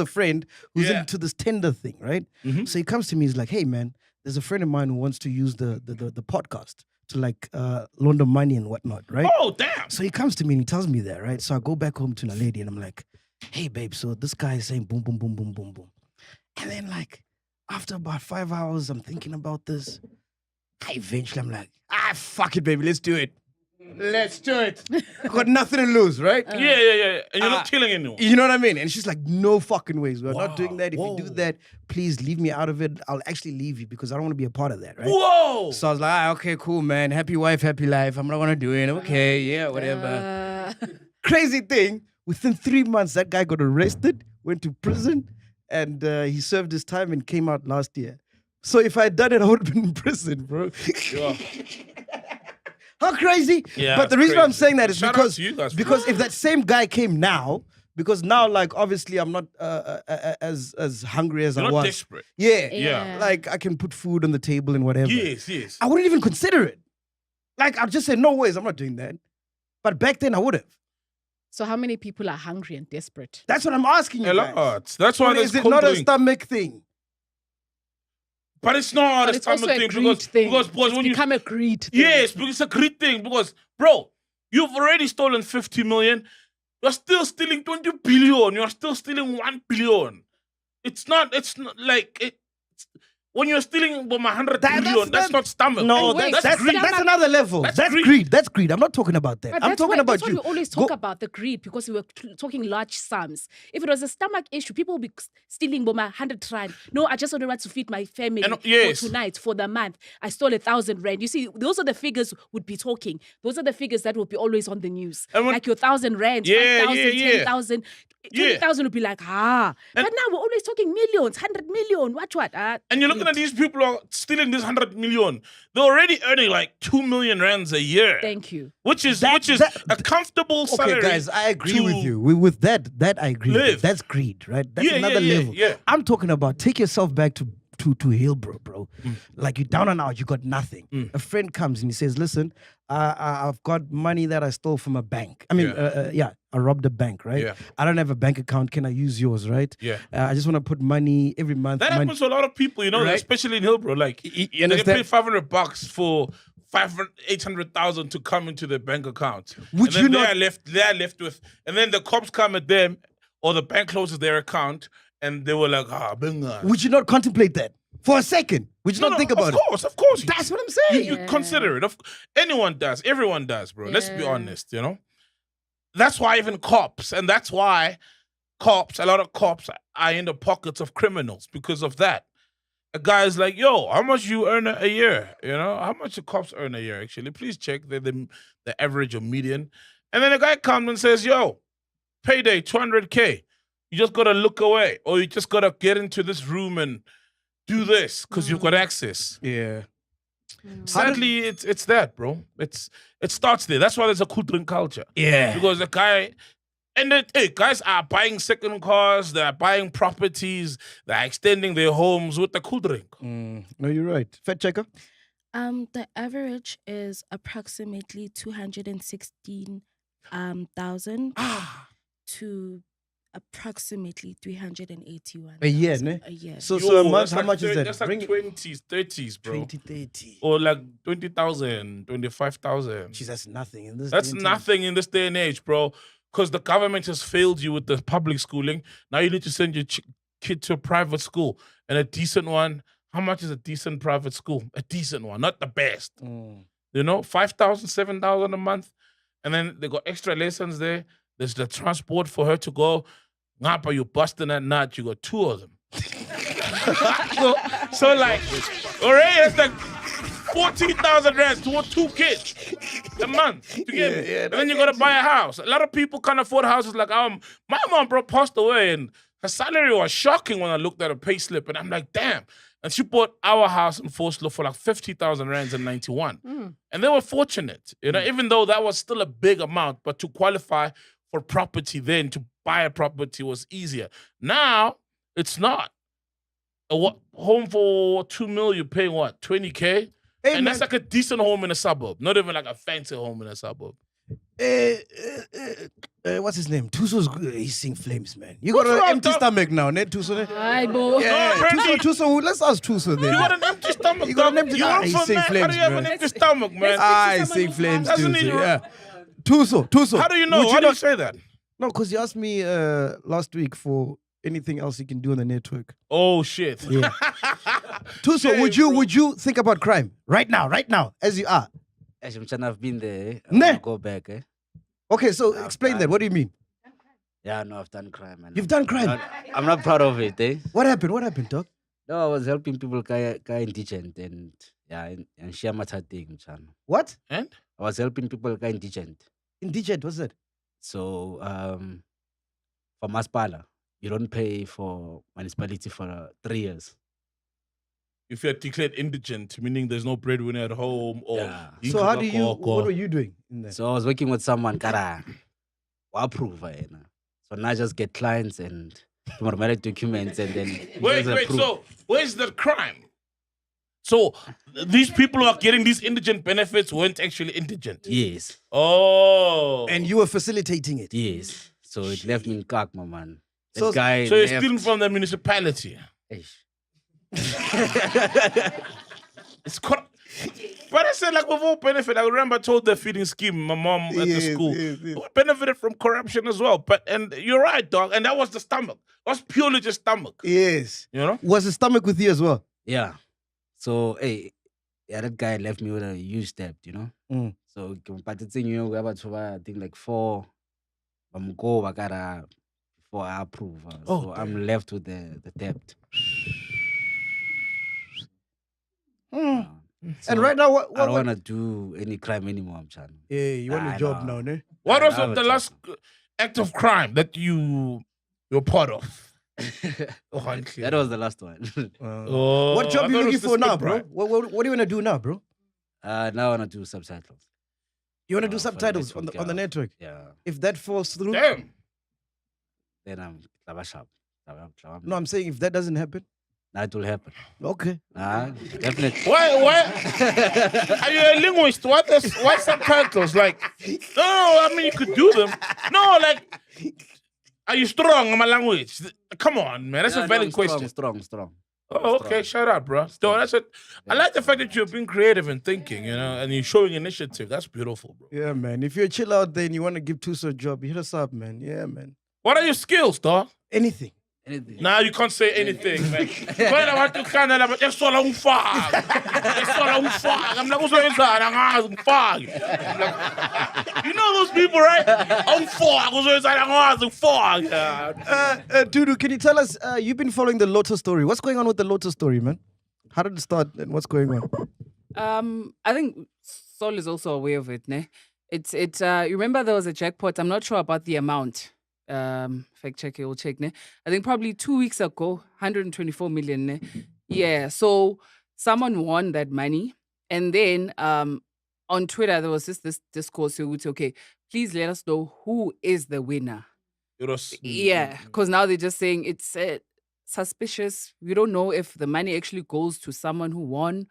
A: friend who's
B: Yeah.
A: into this tender thing, right?
B: Mhm.
A: So he comes to me. He's like, "Hey, man, there's a friend of mine who wants to use the podcast to like launder money and whatnot, right?"
B: Oh, damn.
A: So he comes to me and he tells me that, right? So I go back home to the lady and I'm like, "Hey, babe, so this guy is saying boom, boom, boom, boom, boom, boom," and then like after about 5 hours, I'm thinking about this. Eventually, I'm like, fuck it, baby, let's do it. Let's do it. I got nothing to lose, right?
B: Yeah. And you're not killing anyone.
A: You know what I mean? And she's like, no fucking ways. We're not doing
B: Wow.
A: that. If you do
B: Whoa.
A: that, please leave me out of it. I'll actually leave you because I don't want to be a part of that, right?
B: Whoa.
A: So I was like, okay, cool, man. Happy wife, happy life. I'm not going to do it. Okay, yeah, whatever. Crazy thing. Within 3 months, that guy got arrested, went to prison, and he served his time and came out last year. So if I had done it, I would have been in prison, bro.
B: Yeah.
A: How crazy?
B: Yeah,
A: but the
B: that's
A: reason why I'm
B: crazy.
A: saying that is
B: Shout out
A: because
B: to you guys,
A: because if that same guy came now, because now like obviously I'm not as hungry as
B: You're
A: I
B: not
A: was.
B: desperate.
A: Yeah, like I can put food on the table and whatever.
B: Yes.
A: I wouldn't even consider it. Like I'd just say no ways, I'm not doing that. But back then I would have.
C: So how many people are hungry and desperate?
A: That's what I'm asking you
B: A
A: guys.
B: lot. That's why
A: Or
B: there's
A: is it not a
B: condoning.
A: stomach thing?
B: But it's not
C: But
B: a
C: it's also
B: stomach
C: a
B: thing
C: greed thing.
B: because
C: It's
B: when you
C: become a greed thing.
B: yes, because it's a great thing. Because bro, you've already stolen 50 million. You're still stealing 20 billion. You're still stealing 1 billion. It's not like it. When you're stealing 100 billion, that's not stomach.
A: No,
C: And wait,
A: that's
C: stomach-
A: another level.
B: That's
A: That's
B: greed.
A: greed. That's greed. I'm not talking about that.
C: But
A: I'm
C: that's
A: talking
C: why,
A: about
C: that's
A: you.
C: why we always talk
A: Go-
C: about the greed, because we were talking large sums. If it was a stomach issue, people would be stealing 100 rand. No, I just want to feed my family
B: And, yes.
C: for tonight, for the month. I stole 1,000 rand. You see, those are the figures would be talking. Those are the figures that would be always on the news.
B: And when-
C: like your 1,000 rand,
B: Yeah,
C: 5,000,
B: yeah.
C: 10,000.
B: Yeah.
C: 20,000 would be like, but now we're always talking millions, 100 million, what?
B: And you're looking at these people who are stealing this 100 million. They're already earning like 2 million rands a year.
C: Thank you.
B: Which is
A: That-
B: a comfortable salary.
A: Okay, guys, I agree
B: to
A: with you. With that I agree. With you.
B: live.
A: That's greed, right? That's
B: Yeah,
A: another
B: yeah,
A: level.
B: yeah.
A: I'm talking about take yourself back to Hillbrow, bro. Like you're down and out, you got nothing. A friend comes and he says, "Listen, I've got money that I stole from a bank. I mean, I robbed a bank, right?
B: Yeah.
A: I don't have a bank account. Can I use yours, right?
B: Yeah.
A: I just want to put money every month.
B: That
A: money-
B: happens to a lot of people, you know,
A: Right.
B: especially in Hillbrow. Like,
A: You
B: they get
A: understand?
B: paid $500 for 800,000 to come into their bank account.
A: Would
B: and
A: you
B: then
A: not-
B: they're left with, and then the cops come at them, or the bank closes their account, and they were like, benga.
A: Would you not contemplate that for a second? Would you not think about it?
B: Of course.
A: That's what I'm
B: You,
A: saying.
B: you consider it. Anyone does. Everyone does, bro. Let's be
C: Yeah.
B: honest, you know? That's why even cops, and that's why a lot of cops are in the pockets of criminals because of that. a guy's like, yo, how much you earn a year? You know, how much the cops earn a year, actually? Please check the average or median. And then the guy comes and says, yo, payday, 200K. You just got to look away, or you just got to get into this room and do this because you've got access.
A: Yeah.
B: Sadly, it's that, bro. It starts there. That's why there's a cool drink culture.
A: Yeah.
B: Because the guy... And guys are buying second cars, they're buying properties, they're extending their homes with the cool drink.
A: No, you're right. Fat checker?
D: The average is approximately 216,000 to approximately 381.
A: A year, ne?
D: A year.
A: So
B: Yo,
A: a month,
B: that's
A: how
B: like
A: much is that?
B: That's like 20s, 30s, bro.
A: 20, 30.
B: Or like 20,000, 25,000.
A: Jeez, that's nothing in this.
B: That's
A: day and
B: nothing in this day and age, bro. Because the government has failed you with the public schooling. Now you need to send your kid to a private school. And a decent one, how much is a decent private school? A decent one, not the best. You know, 5,000, 7,000 a month. And then they got extra lessons there. There's the transport for her to go. Ngapa, you busting that nut, you got 2 of them. so like, already that's like 14,000 rands to 2 kids a month. You get me? And then you got to buy a house. A lot of people can't afford houses. Like, my mom, bro, passed away and her salary was shocking when I looked at her pay slip. And I'm like, damn. And she bought our house in Forsley for like 50,000 rands in 91. And they were fortunate, you know, even though that was still a big amount. But to qualify for property then, to buy a property was easier. Now, it's not. A home for 2 million, you're paying what, 20K?
A: Hey,
B: And
A: man.
B: that's like a decent home in a suburb. Not even like a fancy home in a suburb.
A: What's his name? Tuso's good. He's seeing flames, man. You got
B: What's
A: an
B: wrong,
A: empty
B: dog?
A: stomach now, ne? Tuso.
C: Hi, boy.
A: Yeah,
B: apparently-
A: Tuso. Let's ask Tuso then.
B: You got an empty stomach,
A: You got an
B: dog.
A: empty-
B: You
A: Ah,
B: want
A: he's
B: from
A: seeing
B: man? How
A: flames,
B: do you have
A: man.
B: an empty stomach, man?
A: I
C: someone
A: see
C: who
A: flames,
B: Doesn't
A: Tuso.
B: need-
A: Yeah. Tuso.
B: How do you know?
A: Would
B: Why do you
A: not-
B: say that?
A: No, because you asked me last week for anything else you can do on the network.
B: Oh, shit.
A: Yeah. Tuso,
B: Shame,
A: would you think about crime right now, as you are?
E: As I've been there, I
A: Nah.
E: wanna go back.
A: Okay, so
E: I've
A: explain that.
E: done-
A: What do you mean?
E: Yeah, no, I've done crime. And
A: You've done crime?
E: I'm not proud of it.
A: What happened, dog?
E: No, I was helping people get indigent and and share my thing, mchana.
A: What?
B: And?
E: I was helping people get indigent.
A: Indigent, what's that?
E: So for Maspala, you don't pay for municipality for 3 years.
B: If you're declared indigent, meaning there's no breadwinner at home, or
E: Yeah.
A: So how do you? What were you doing in there?
E: So I was working with someone, kara, approve. So now I just get clients and formality documents and then
B: Wait,
E: just approve.
B: so where's the crime? So these people who are getting these indigent benefits weren't actually indigent.
E: Yes,
B: Oh.
A: And you were facilitating it.
E: yes. So it left me in cock, my man. That
A: So-
E: guy
B: So you're
E: left.
B: stealing from the municipality.
E: Eish.
B: It's but I said, like, with all benefit, I remember I told the feeding scheme, my mom at the
A: Yes,
B: school,
A: yes, yes.
B: we benefited from corruption as well. And you're right, dog. And that was the stomach. That was purely just stomach.
A: Yes.
B: You know?
A: Was the stomach with you as well?
E: Yeah. So that guy left me with a huge debt, you know.
A: Mm.
E: So but it's we have I think like 4 go bakara before I approve. So I'm left with the debt.
A: Mm.
E: So
A: And right now,
E: I don't want to do any crime anymore, I'm trying.
A: Yeah, you want a
E: I
A: job
E: know.
A: now, ne?
B: What was
E: I have
B: the
E: a
B: last act of crime that you're part of?
E: That was the last one.
B: Oh,
A: What job
B: I
A: are you
B: thought it
A: looking
B: was
A: for
B: the
A: now,
B: spit
A: bro?
B: bride.
A: What do you want to do now, bro?
E: Now I want to do subtitles.
A: You want to do
E: For
A: subtitles on
E: network,
A: the
E: yeah.
A: network?
E: Yeah.
A: If that falls through,
B: Damn.
E: Then I'm sharp.
A: no, I'm saying if that doesn't happen,
E: That will happen.
A: okay.
E: Definitely.
B: Why? Are you a linguist? Why subtitles? Like, no, I mean, you could do them. No, like, are you strong in my language? Come on, man. That's a valid question.
E: Strong.
B: Oh, okay. Shut up, bro. So that's it. I like the fact that you're being creative and thinking, you know, and you're showing initiative. That's beautiful, bro.
A: Yeah, man. If you're chill out there and you want to give Tuso a job, hit us up, man. Yeah, man.
B: What are your skills, dog?
A: Anything.
E: Anything.
B: Nah, you can't say anything, man. When I want to kind of, just so long fog. I'm like, what's going on? Fog. You know those people, right? I'm fog.
A: Dudu, can you tell us, you've been following the Lotto story. What's going on with the Lotto story, man? How did it start and what's going on?
F: I think Sol is also aware of it, ne? You remember there was a jackpot. I'm not sure about the amount. Fact check, you'll check, ne? I think probably 2 weeks ago, 124 million, ne? Yeah. So someone won that money. And then on Twitter, there was this discourse. So would say, okay, please let us know who is the winner. Yeah, because now they're just saying it's suspicious. We don't know if the money actually goes to someone who won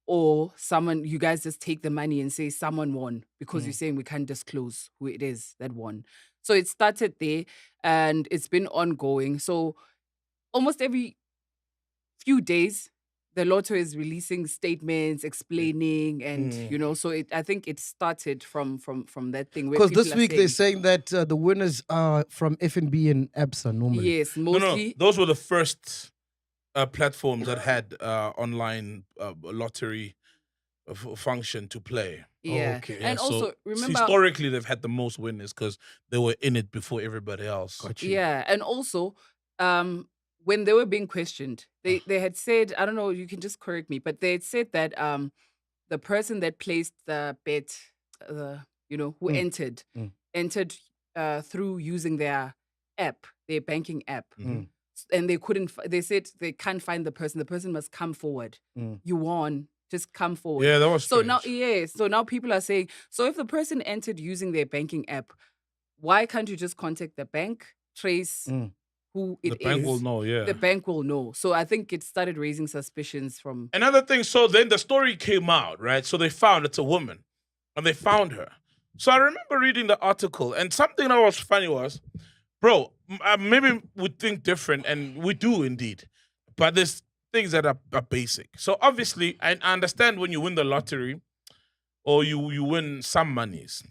F: or someone, you guys just take the money and say someone won because you're saying we can't disclose who it is that won. So it started there and it's been ongoing. So almost every few days, the lotto is releasing statements, explaining, and so I think it started from that thing.
A: Because this week they're saying that the winners are from FNB and ABSA normally.
F: Yes, mostly.
B: No, those were the first platforms that had online lottery function to play.
F: Yeah.
A: Okay.
F: And also, remember...
B: historically, they've had the most winners because they were in it before everybody else.
A: Got you.
F: Yeah, and also... when they were being questioned, they had said, I don't know, you can just correct me, but they had said that the person that placed the bet, who entered through using their app, their banking app. And they said they can't find the person. The person must come forward. You won. Just come forward.
B: Yeah, that was strange.
F: So now people are saying, so if the person entered using their banking app, why can't you just contact the bank, trace who it is?
B: The bank will know, yeah.
F: The bank will know. So I think it started raising suspicions from...
B: Another thing, so then the story came out, right? So they found it's a woman, and they found her. So I remember reading the article, and something that was funny was, bro, maybe we think different, and we do indeed, but there's things that are basic. So obviously, I understand when you win the lottery, or you win some monies.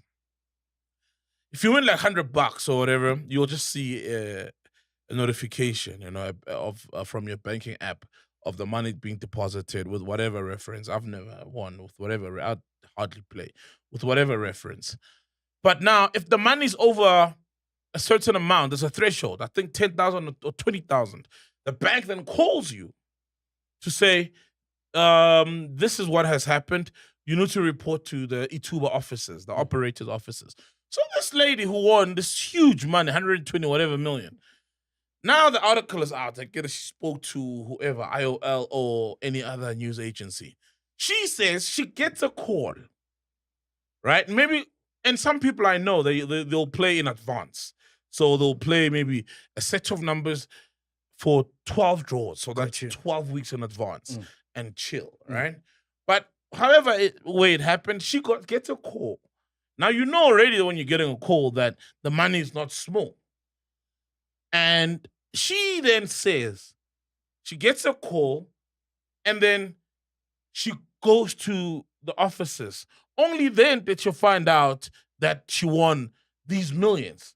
B: If you win like $100 or whatever, you'll just see a notification, of from your banking app of the money being deposited with whatever reference. I've never won with whatever. I hardly play with whatever reference. But now, if the money's over a certain amount, there's a threshold. I think 10,000 or 20,000. The bank then calls you to say, "This is what has happened. You need to report to the Ituba officers, the operators' officers." So this lady who won this huge money, 120 whatever million. Now the article is out. I guess she spoke to whoever, IOL or any other news agency. She says she gets a call, right? Maybe, and some people I know, they'll play in advance. So they'll play maybe a set of numbers for 12 draws. So that's 12 weeks in advance and chill, right? But however way it happened, she gets a call. Now, you know already when you're getting a call that the money is not small. And she then says, she gets a call and then she goes to the officers. Only then did she find out that she won these millions.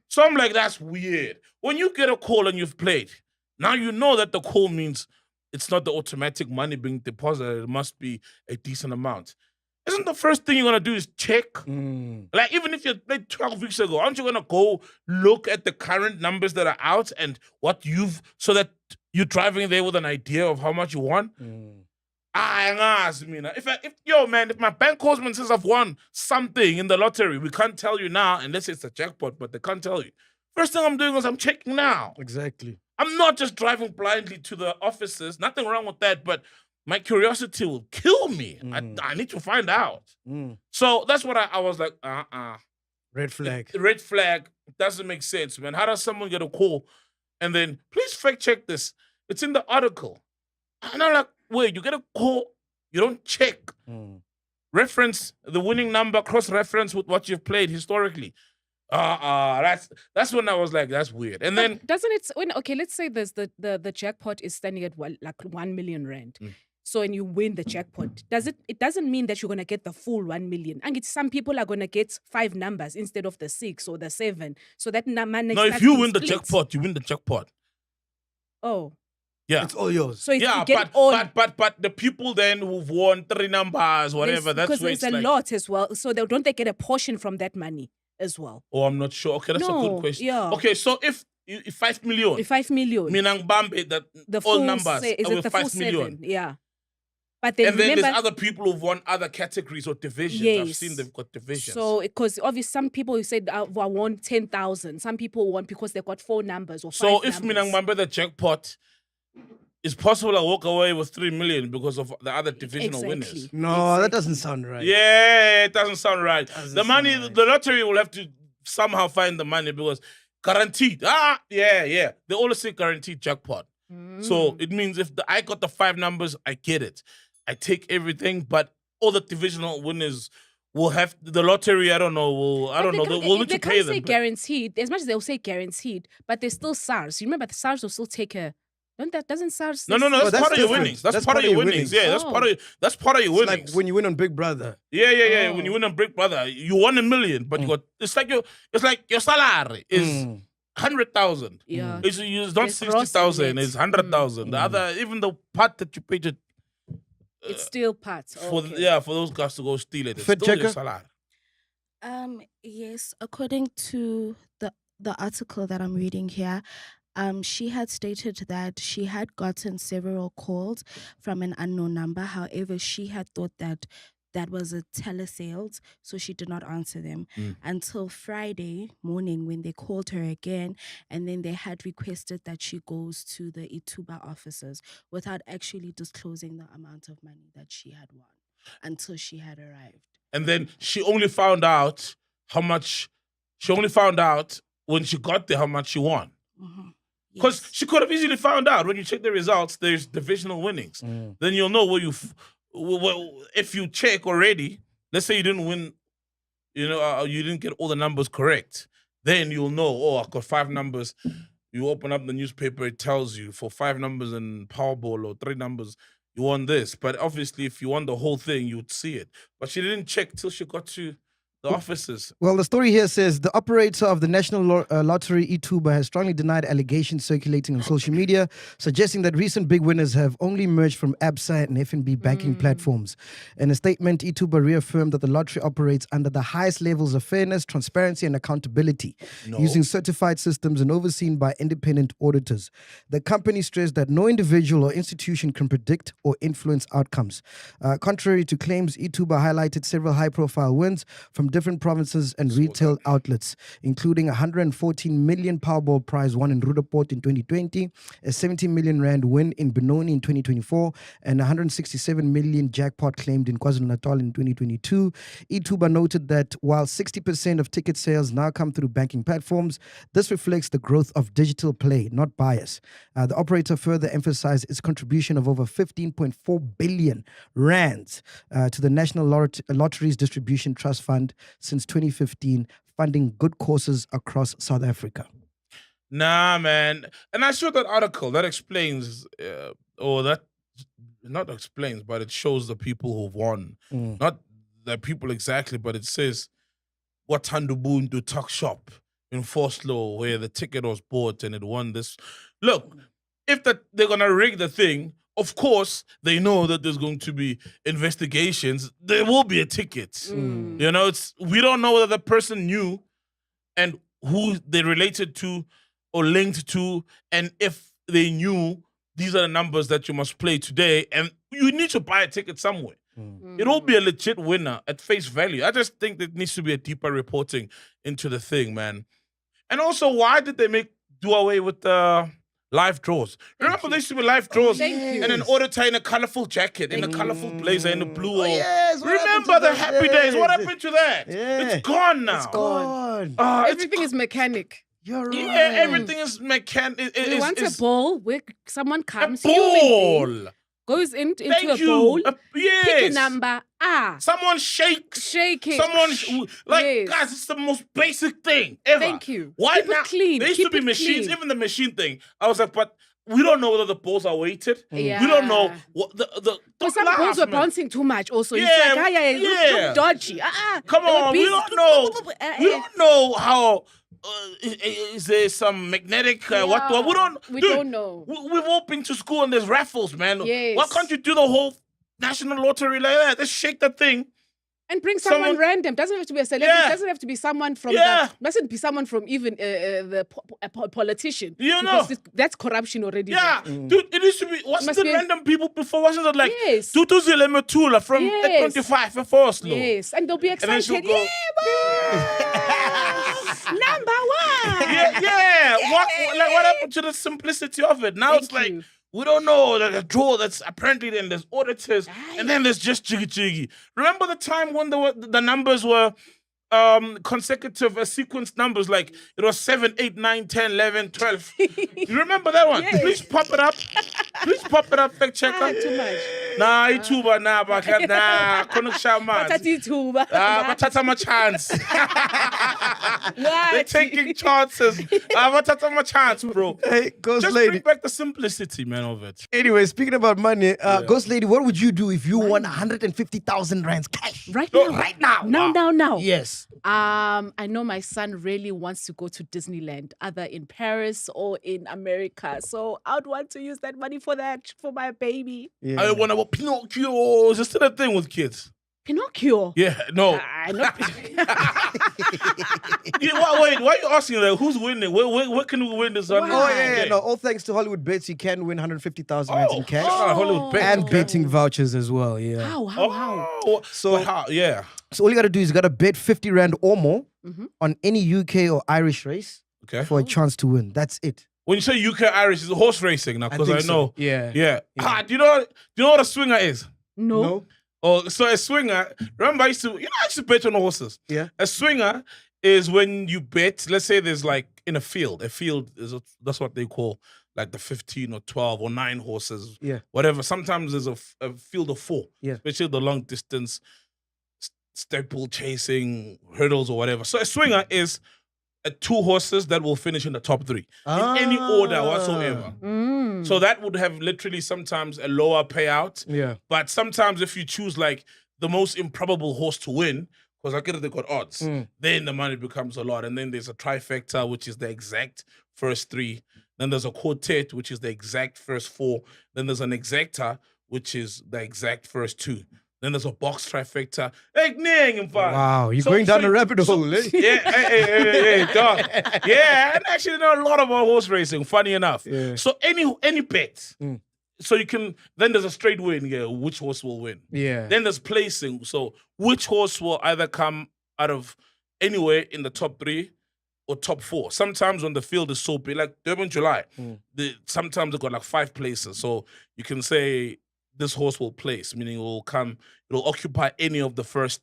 B: So I'm like, that's weird. When you get a call and you've played, now you know that the call means it's not the automatic money being deposited. It must be a decent amount. Isn't the first thing you're going to do is check? Like, even if you played 12 weeks ago, aren't you going to go look at the current numbers that are out and what so that you're driving there with an idea of how much you won? If my bank calls me and says I've won something in the lottery, we can't tell you now unless it's a jackpot, but they can't tell you. First thing I'm doing is I'm checking now.
A: Exactly.
B: I'm not just driving blindly to the offices. Nothing wrong with that, but my curiosity will kill me. I need to find out. So that's what I was like,
A: Red flag.
B: Red flag doesn't make sense, man. How does someone get a call and then, please fact check this. It's in the article. And I'm like, wait, you get a call, you don't check. Reference the winning number, cross-reference with what you've played historically. That's when I was like, that's weird. And then
C: doesn't it let's say there's the jackpot is standing at 1 million rand. So when you win the jackpot, it doesn't mean that you're gonna get the full 1 million. And some people are gonna get 5 numbers instead of the 6 or the 7. So that number next.
B: No, if you win the jackpot, you win the jackpot.
C: Oh.
B: Yeah.
A: It's all yours.
C: So
B: but the people then who've won 3 numbers, whatever, that's
C: because there's a lot as well. So don't they get a portion from that money as well?
B: Oh, I'm not sure. Okay, that's a good question. Yeah. Okay, so if 5 million.
C: If 5 million.
B: Minang Bambi, that
C: the
B: all
C: full
B: numbers
C: is it the
B: 5
C: full
B: million.
C: 7? Yeah. But then
B: And then
C: remember,
B: there's other people who've won other categories or divisions. I've
C: Yes.
B: seen they've got divisions.
C: so because obviously some people who said I won 10,000. Some people won because they got 4 numbers or 5
B: So if
C: numbers.
B: Minang the jackpot, it's possible I walk away with 3 million because of the other divisional winners.
C: Exactly.
A: No, that doesn't sound right.
B: Yeah, it doesn't sound right.
A: Doesn't
B: The money,
A: sound right.
B: the lottery will have to somehow find the money because guaranteed. Yeah. They always say guaranteed jackpot. So it means if I got the 5 numbers, I get it. I take everything, but all the divisional winners will have the lottery. I don't know. We'll need
C: they
B: to pay
C: can't say
B: them. but-
C: guaranteed. As much as they'll say guaranteed, but there's still SARS. You remember the SARS will still take a. Doesn't SARS?
B: No,
C: say-
B: that's
A: that's
B: part of your
A: different.
B: winnings. That's part of your winnings. Yeah, that's
C: Oh.
B: part of your
A: It's
B: winnings.
A: like when you win on Big Brother.
B: Yeah.
C: Oh.
B: When you win on Big Brother, you won $1 million, but you got it's like your salary is 100,000.
C: Yeah.
B: It's not
C: There's gross and
B: 60,000.
C: net.
B: It's 100,000. The other, even the part that you paid it
C: It's still parts.
B: for for those guys to go steal it, it's
A: Fit
B: still your
A: checker?
B: salary.
D: Yes, according to the article that I'm reading here, she had stated that she had gotten several calls from an unknown number. However, she had thought that was a telesales, so she did not answer them until Friday morning when they called her again, and then they had requested that she goes to the Ituba offices without actually disclosing the amount of money that she had won until she had arrived.
B: And then she only found out how much. She only found out when she got there how much she won. Because
D: Yes.
B: she could have easily found out when you check the results. There's divisional winnings. Then you'll know where if you check already. Let's say you didn't win. You didn't get all the numbers correct. Then you'll know. Oh, I got 5 numbers. You open up the newspaper, it tells you for 5 numbers in Powerball or 3 numbers, you won this. But obviously, if you won the whole thing, you'd see it. But she didn't check till she got to the offices.
A: Well, the story here says the operator of the National Lottery, Ituba, has strongly denied allegations circulating on social media, suggesting that recent big winners have only emerged from ABSA and FNB banking platforms. In a statement, Ituba reaffirmed that the lottery operates under the highest levels of fairness, transparency, and accountability, using certified systems and overseen by independent auditors. The company stressed that no individual or institution can predict or influence outcomes. Contrary to claims, Ituba highlighted several high-profile wins from different provinces and retail outlets, including 114 million Powerball prize won in Rudaport in 2020, a 70 million rand win in Benoni in 2024, and 167 million jackpot claimed in KwaZulu-Natal in 2022. Ituba noted that while 60% of ticket sales now come through banking platforms, this reflects the growth of digital play, not bias. The operator further emphasized its contribution of over 15.4 billion rands to the National Lotteries Distribution Trust Fund since 2015, funding good causes across South Africa.
B: Nah, man. And I saw that article that explains, not explains, but it shows the people who've won. Not the people exactly, but it says what Tandubuntu Tuck Shop in Forslaw, where the ticket was bought and it won this. Look, if they're going to rig the thing, of course, they know that there's going to be investigations. There will be a ticket. We don't know whether the person knew and who they related to or linked to, and if they knew these are the numbers that you must play today, and you need to buy a ticket somewhere. It will be a legit winner at face value. I just think there needs to be a deeper reporting into the thing, man. And also, why did they do away with the live draws? Remember, there used to be live draws, and an auditor in a colorful jacket, in a colorful blazer, in a blue. Remember the happy days? What happened to that?
A: Yeah.
B: It's gone now.
A: It's gone.
F: Everything is mechanic.
A: You're right.
B: Yeah, everything is mechanic.
C: We want a ball where someone
B: A
C: comes,
B: ball.
C: goes into
B: Thank
C: a
B: you.
C: bowl,
B: Yes.
C: pick a number,
B: Someone shakes.
C: shake it.
B: Someone
C: Yes.
B: guys, it's the most basic thing ever.
C: Thank you.
B: Why
C: Keep
B: now?
C: it clean.
B: There used
C: Keep
B: to be
C: it
B: machines,
C: clean.
B: even the machine thing. I was like, but we don't know whether the balls are weighted.
C: Yeah.
B: We don't know what the
C: Because some
B: laugh,
C: balls were
B: man.
C: bouncing too much also.
B: Yeah,
C: It's like, it
B: yeah.
C: look dodgy.
B: Come
C: They were
B: on, we
C: busy.
B: don't know. We don't know how. Is there some magnetic? What? We don't.
C: We
B: dude,
C: don't know.
B: We've all been to school and there's raffles, man.
C: Yes.
B: Why can't you do the whole national lottery like that? Just shake the thing.
C: And bring someone random. Doesn't have to be a celebrity.
B: Yeah.
C: Doesn't have to be someone from mustn't be someone from even a politician.
B: You
C: because
B: know.
C: that's corruption already.
B: Yeah, dude, it used to be. Wasn't it random people before? Wasn't it like
C: Yes.
B: Tutuzi Tula from
C: Yes.
B: 25 and Force Law?
C: Yes, and they'll be
B: And then she'll
C: excited.
B: go,
C: Number one.
B: yeah. What happened to the simplicity of it? Now
C: Thank
B: it's like
C: you.
B: we don't know. There's a draw that's apparently then there's auditors, and then there's just jiggy. Remember the time when the numbers were consecutive sequence numbers, like it was 7, 8, 9, 10, 11, 12. You remember that one?
C: Yes.
B: Please pop it up. Fact checker.
C: Too much.
B: Nah, YouTuber, nah, couldn't shout man. Batata my chance. They're taking chances. Batata my chance, bro.
A: Hey, Ghost
B: Just
A: Lady.
B: bring back the simplicity, man, of it.
A: Anyway, speaking about money, Ghost Lady, what would you do if you won 150,000 rands cash?
C: Right
B: No,
C: now.
B: right now.
C: Now.
A: Yes.
C: I know my son really wants to go to Disneyland, either in Paris or in America. So I'd want to use that money for my baby.
A: Yeah.
B: I want to Pinocchio. Is this still a thing with kids?
C: Pinocchio.
B: Yeah, no.
C: Not
B: Wait, why are you asking that? Who's winning? Where can we win this on?
A: Oh, yeah. No, all thanks to Hollywood Bets, you can win 150,000 rands in cash.
B: Hollywood bet.
A: And betting vouchers as well, yeah.
C: How?
A: So-
B: how? Yeah.
A: So all you got to do is you got to bet 50 rand or more
C: Mhm.
A: on any UK or Irish race
B: Okay.
A: for a chance to win. That's it.
B: When you say UK Irish, is it horse racing now? Because I,
A: think so.
B: know.
A: Yeah.
B: Yeah. Do you know what a swinger is?
C: No.
B: Oh, so a swinger. Remember, I used to bet on horses.
A: Yeah.
B: A swinger is when you bet. Let's say there's like in a field. A field that's what they call like the 15 or 12 or 9 horses.
A: Yeah.
B: Whatever. Sometimes there's a field of 4.
A: Yeah.
B: Especially the long distance staple chasing hurdles or whatever. So a swinger is 2 horses that will finish in the top 3 in any order whatsoever.
C: Mm.
B: So that would have literally sometimes a lower payout.
A: Yeah.
B: But sometimes if you choose like the most improbable horse to win, because I get it, they got odds, then the money becomes a lot. And then there's a trifecta, which is the exact first 3. Then there's a quartet, which is the exact first 4. Then there's an exacta, which is the exact first 2. Then there's a box trifecta.
A: Wow, you're going down a rabbit hole, eh?
B: Yeah, hey, dog. Yeah, and actually know a lot about horse racing, funny enough.
A: Yeah.
B: So any bet. So you can, then there's a straight win, which horse will win.
A: Yeah.
B: Then there's placing. So which horse will either come out of anywhere in the top 3 or top 4. Sometimes when the field is so big, like Durban July, sometimes they've got like 5 places. So you can say this horse will place, meaning it'll occupy any of the first,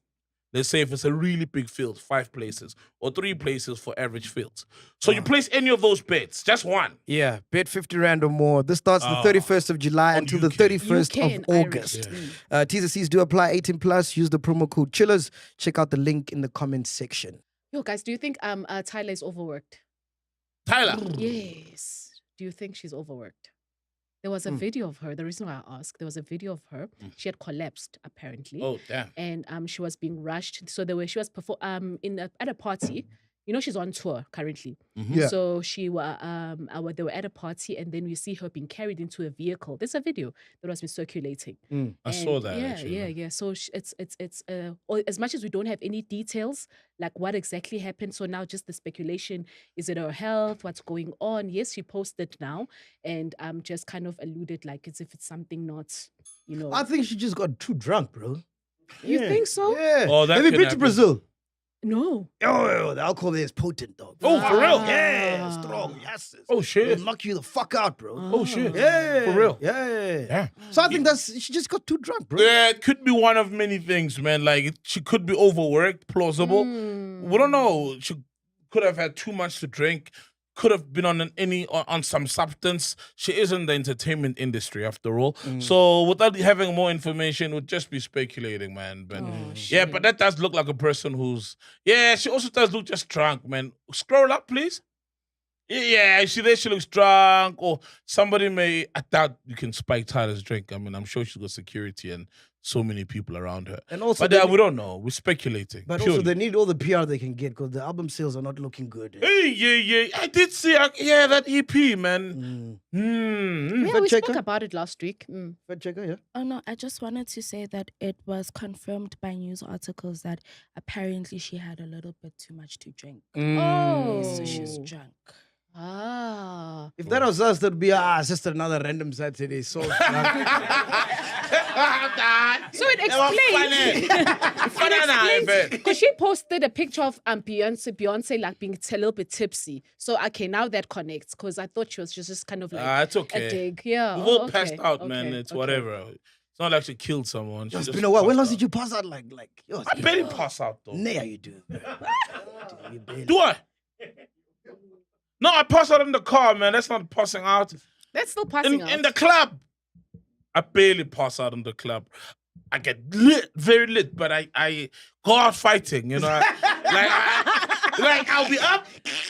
B: let's say if it's a really big field, 5 places or 3 places for average fields. So you place any of those bets, just one.
A: Yeah, bet 50 rand or more. This starts the 31st of July until the
B: UK.
A: 31st
C: UK
A: of
C: and Irish.
A: August. T's and C's do apply, 18 plus. Use the promo code CHILLERS. Check out the link in the comment section.
C: Yo, guys, do you think Tyla is overworked?
B: Tyler.
C: Yes. Do you think she's overworked? There was a video of her. The reason why I asked, there was a video of her. She had collapsed apparently,
B: Oh, damn.
C: and she was being rushed. So she was at a party. You know, she's on tour currently.
A: Yeah.
C: So they were at a party, and then we see her being carried into a vehicle. There's a video that was been circulating.
B: I saw that.
C: Yeah,
B: actually.
C: yeah. So it's as much as we don't have any details, like what exactly happened. So now just the speculation: is it her health? What's going on? Yes, she posted now, and just kind of alluded like as if it's something not,
A: I think she just got too drunk, bro.
C: You think so?
A: Yeah.
B: Oh, that
A: Have you
B: could
A: been to
B: happen.
A: Brazil?
C: No.
A: Oh, the alcohol there is potent, dog.
B: Oh, for real?
A: Yeah, strong. Yes.
B: Oh, shit.
A: It'll knock you the fuck out, bro.
B: Oh, shit.
A: Yeah.
B: For real?
A: Yeah.
B: Yeah.
A: So I think she just got too drunk, bro.
B: Yeah, it could be one of many things, man. Like, she could be overworked, plausible. We don't know. She could have had too much to drink. Could have been on some substance. She is in the entertainment industry after all. So without having more information, would just be speculating, man. But yeah, but that does look like a person who's she also does look just drunk, man. Scroll up, please. Yeah, she looks drunk, or somebody I doubt you can spike Tyler's drink. I mean, I'm sure she's got security and so many people around her.
A: And also,
B: But we don't know. We're speculating.
A: But
B: purely.
A: also, they need all the PR they can get because the album sales are not looking good.
B: Hey, I did see, that EP, man.
C: Yeah, we spoke about it last week.
A: Fact checker, yeah.
D: Oh no, I just wanted to say that it was confirmed by news articles that apparently she had a little bit too much to drink.
C: Oh.
D: So she's drunk.
C: Ah.
A: If that was us, that'd be just another random Saturday. So
C: So it explains. Because she posted a picture of Beyonce like being a little bit tipsy. So okay, now that connects because I thought she was just kind of like
B: it's okay.
C: a dig. Yeah.
B: We've all passed out, man. It's whatever. It's not like she killed someone.
A: it's been a while. When last did you pass out? Like yo,
B: I barely pass out though.
A: Nah, you do.
B: Do I? No, I pass out in the car, man. That's not passing out.
C: That's still passing out.
B: In the club. I barely pass out in the club. I get lit, very lit, but I go out fighting, you know. Like I'll be up.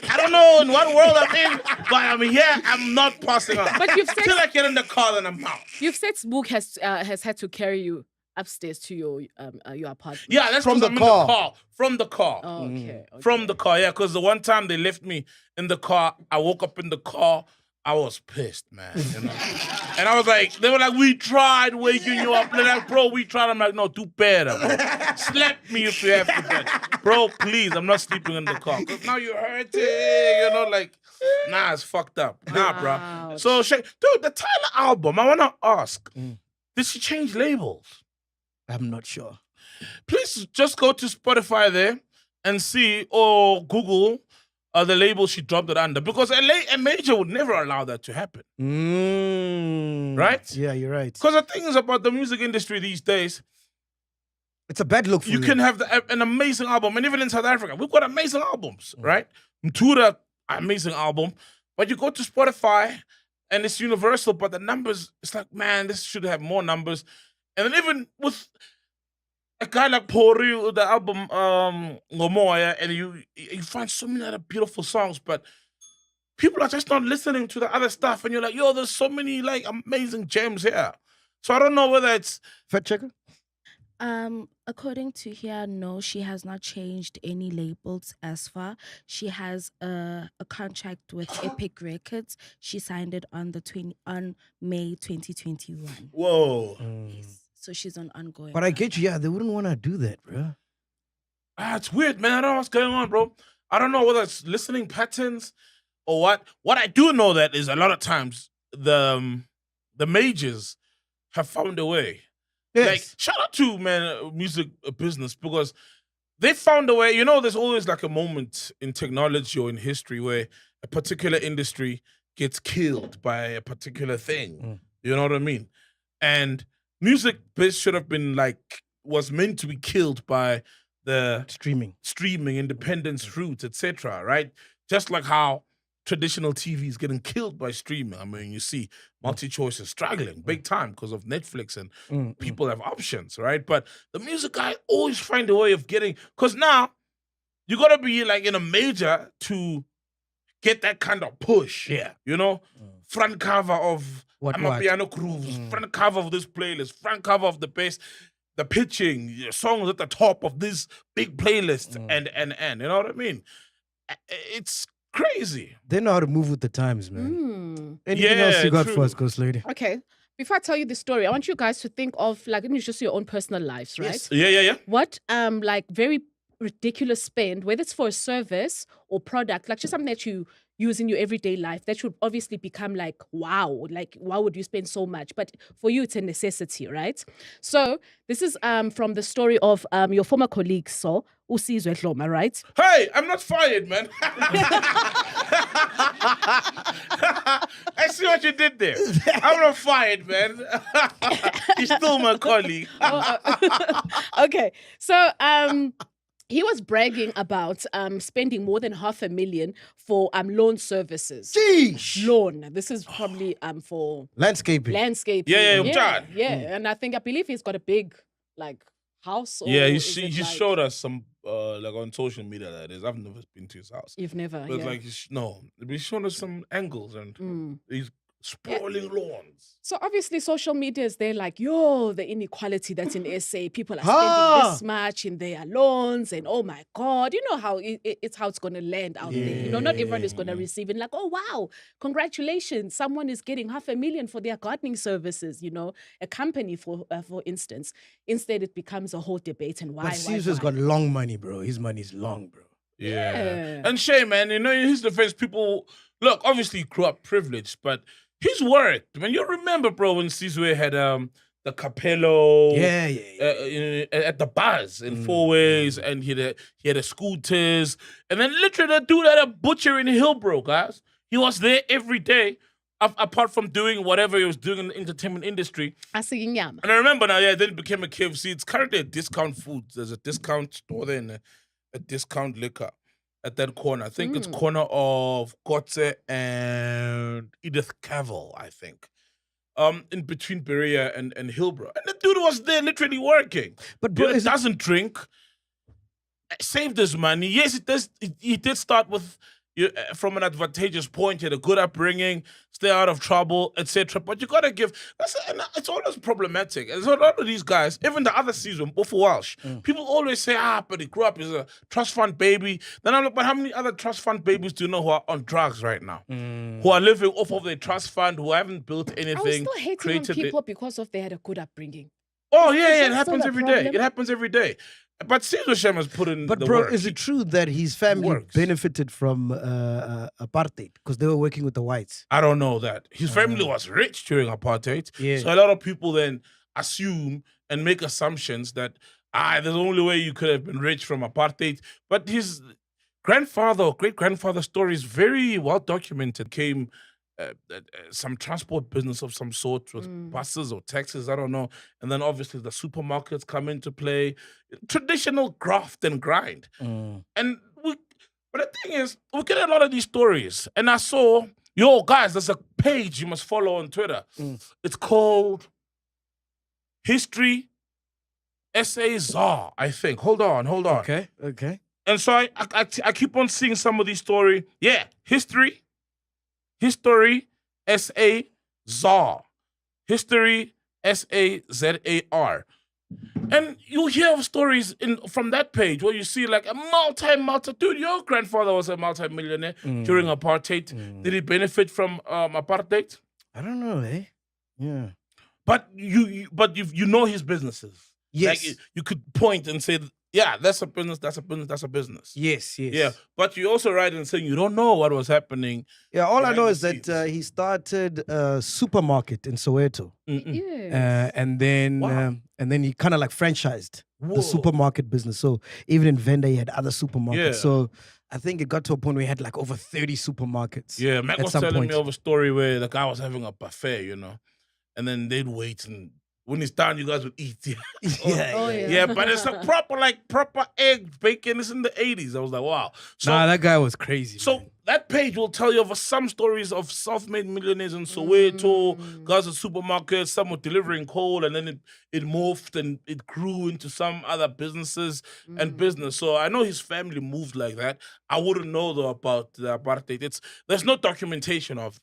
B: I don't know in what world I'm in, but I'm here. I'm not passing out.
C: But you've said
B: till I get in the car, then I'm out.
C: You've said Spook has had to carry you upstairs to your apartment.
B: Yeah, that's
A: From the
B: I'm in
A: car.
B: From the car.
C: Oh, okay.
B: From the car, yeah. Because the one time they left me in the car, I woke up in the car. I was pissed, man. You know? And I was like, they were like, we tried waking you up. They're like, bro, we tried. I'm like, no, do better, bro. Slap me if you have to, but bro, please, I'm not sleeping in the car. Because now you're hurting, you know, like, nah, it's fucked up. Nah, bro.
C: Ouch.
B: So, dude, the Tyla album, I want to ask, did she change labels?
A: I'm not sure.
B: Please just go to Spotify there and see, or Google, the label she dropped it under, because a major would never allow that to happen. Right?
A: Yeah, you're right.
B: Because the thing is about the music industry these days,
A: It's a bad look for
B: you can have an amazing album, and even in South Africa, we've got amazing albums, right? Mtura, amazing album, but you go to Spotify and it's universal, but the numbers, it's like, man, this should have more numbers. And then even with a guy like Pori, the album Ngomoya, and you find so many other beautiful songs, but people are just not listening to the other stuff, and you're like, yo, there's so many like amazing gems here. So I don't know whether it's
A: Fact checker?
D: According to here, no, she has not changed any labels as far. She has a contract with Epic Records. She signed it on May 2021.
B: whoa.
D: Yes. So she's on ongoing.
A: But I get you. Yeah, they wouldn't want to do that, bro.
B: It's weird, man. I don't know what's going on, bro. I don't know whether it's listening patterns or what. What I do know that is a lot of times the majors have found a way.
A: Yes.
B: Like, shout out to, man, music business, because they found a way. You know, there's always like a moment in technology or in history where a particular industry gets killed by a particular thing. You know what I mean? And music should have been was meant to be killed by the
A: Streaming.
B: independence route, etc. Right? Just like how traditional TV is getting killed by streaming. I mean, you see multi-choice is struggling big time because of Netflix and people have options, right? But the music guy always find a way of getting, because now you gotta be like in a major to get that kind of push.
A: Yeah.
B: You know? Front cover of
A: What?
B: Piano Grooves, front cover of this playlist, front cover of the best, the pitching, your songs at the top of this big playlist, and you know what I mean? It's crazy.
A: They know how to move with the times, man. Anything
B: Yeah,
A: else you got
B: true.
A: for us, Ghost Lady?
C: Okay. Before I tell you the story, I want you guys to think of just your own personal lives, right?
A: Yes.
B: Yeah.
C: What very ridiculous spend, whether it's for a service or product, like just something that you use in your everyday life, that should obviously become like, wow, like why would you spend so much? But for you, it's a necessity, right? So this is from the story of your former colleague, Sizwe Hloma, right?
B: Hey, I'm not fired, man. I see what you did there. I'm not fired, man. He's still my colleague.
C: Okay, so he was bragging about spending more than 500,000 for loan services.
A: Sheesh.
C: Loan. This is probably for
A: Landscaping.
C: landscaping.
B: Yeah.
C: And I believe he's got a big house. Or
B: Yeah, he
C: is it
B: showed us some on social media that is. I've never been to his house.
C: You've never.
B: But
C: Yeah.
B: he's shown us some angles, and he's spoiling lawns.
C: So obviously social media is there like, yo, the inequality that's in SA. People are spending this much in their loans and oh my God, you know how it's how it's going to land out there. You know, not everyone is going to receive it. Like, oh wow, congratulations. Someone is getting $500,000 for their gardening services, you know, a company for instance. Instead, it becomes a whole debate and why.
A: But Sizwe's got long money, bro. His money's long, bro.
B: Yeah. And Shay, man, you know, in his defense, people, look, obviously he grew up privileged, but he's worked. Man, you remember, bro, when Sizwe had the Capello at the bars in Four Ways, and he had a scooters, and then literally the dude had a butcher in Hillbrook, guys. He was there every day, apart from doing whatever he was doing in the entertainment industry. And I remember now, then it became a KFC. It's currently a discount food. There's a discount store there and a discount liquor at that corner. I think it's corner of Kotze and Edith Cavell, I think. In between Berea and Hillbrook. And the dude was there literally working. But bro, doesn't drink, saved his money. Yes, he did start with from an advantageous point. He had a good upbringing, stay out of trouble, etc. But you gotta give. It's always problematic. And so a lot of these guys, even the other season, Buffo Walsh, people always say, but he grew up as a trust fund baby. Then I'm like, but how many other trust fund babies do you know who are on drugs right now? Who are living off of their trust fund, who haven't built anything? I was
C: still hating on people because of they had a good upbringing.
B: Oh yeah, it happens every day. It happens every day. But Sizwe Shema's put in the
A: bro,
B: work.
A: Is it true that his family benefited from apartheid because they were working with the whites?
B: I don't know that. His family was rich during apartheid.
A: Yeah.
B: So a lot of people then assume and make assumptions that there's the only way you could have been rich from apartheid. But his grandfather or great-grandfather's story is very well documented. Came some transport business of some sort with buses or taxis, I don't know. And then obviously the supermarkets come into play. Traditional graft and grind. But the thing is, we get a lot of these stories. And I saw, guys, there's a page you must follow on Twitter. It's called History SA Czar, I think. Hold on.
A: Okay.
B: And so I keep on seeing some of these stories. Yeah, History SA Czar. History SAZAR. And you hear of stories from that page where you see like a multi dude, your grandfather was a multi-millionaire during apartheid. Did he benefit from apartheid?
A: I don't know, eh? Yeah.
B: But you know his businesses.
A: Yes.
B: Like you could point and say, yeah, that's a business, that's a business, that's a business.
A: Yes.
B: Yeah, but you also write in saying you don't know what was happening.
A: Yeah, all I know is that he started a supermarket in Soweto. And then he kind of like franchised the supermarket business. So even in Venda, he had other supermarkets.
B: Yeah.
A: So I think it got to a point where he had like over 30 supermarkets.
B: Yeah, Mac was telling me of a story where the guy was having a buffet, and then they'd wait and when it's done, you guys would eat. Yeah, but it's a proper egg bacon. It's in the 80s. I was like, wow. So,
A: that guy was crazy.
B: So
A: man.
B: That page will tell you of some stories of self-made millionaires in Soweto, guys at supermarkets, some were delivering coal, and then it morphed and it grew into some other businesses and business. So I know his family moved like that. I wouldn't know though about the apartheid. There's no documentation of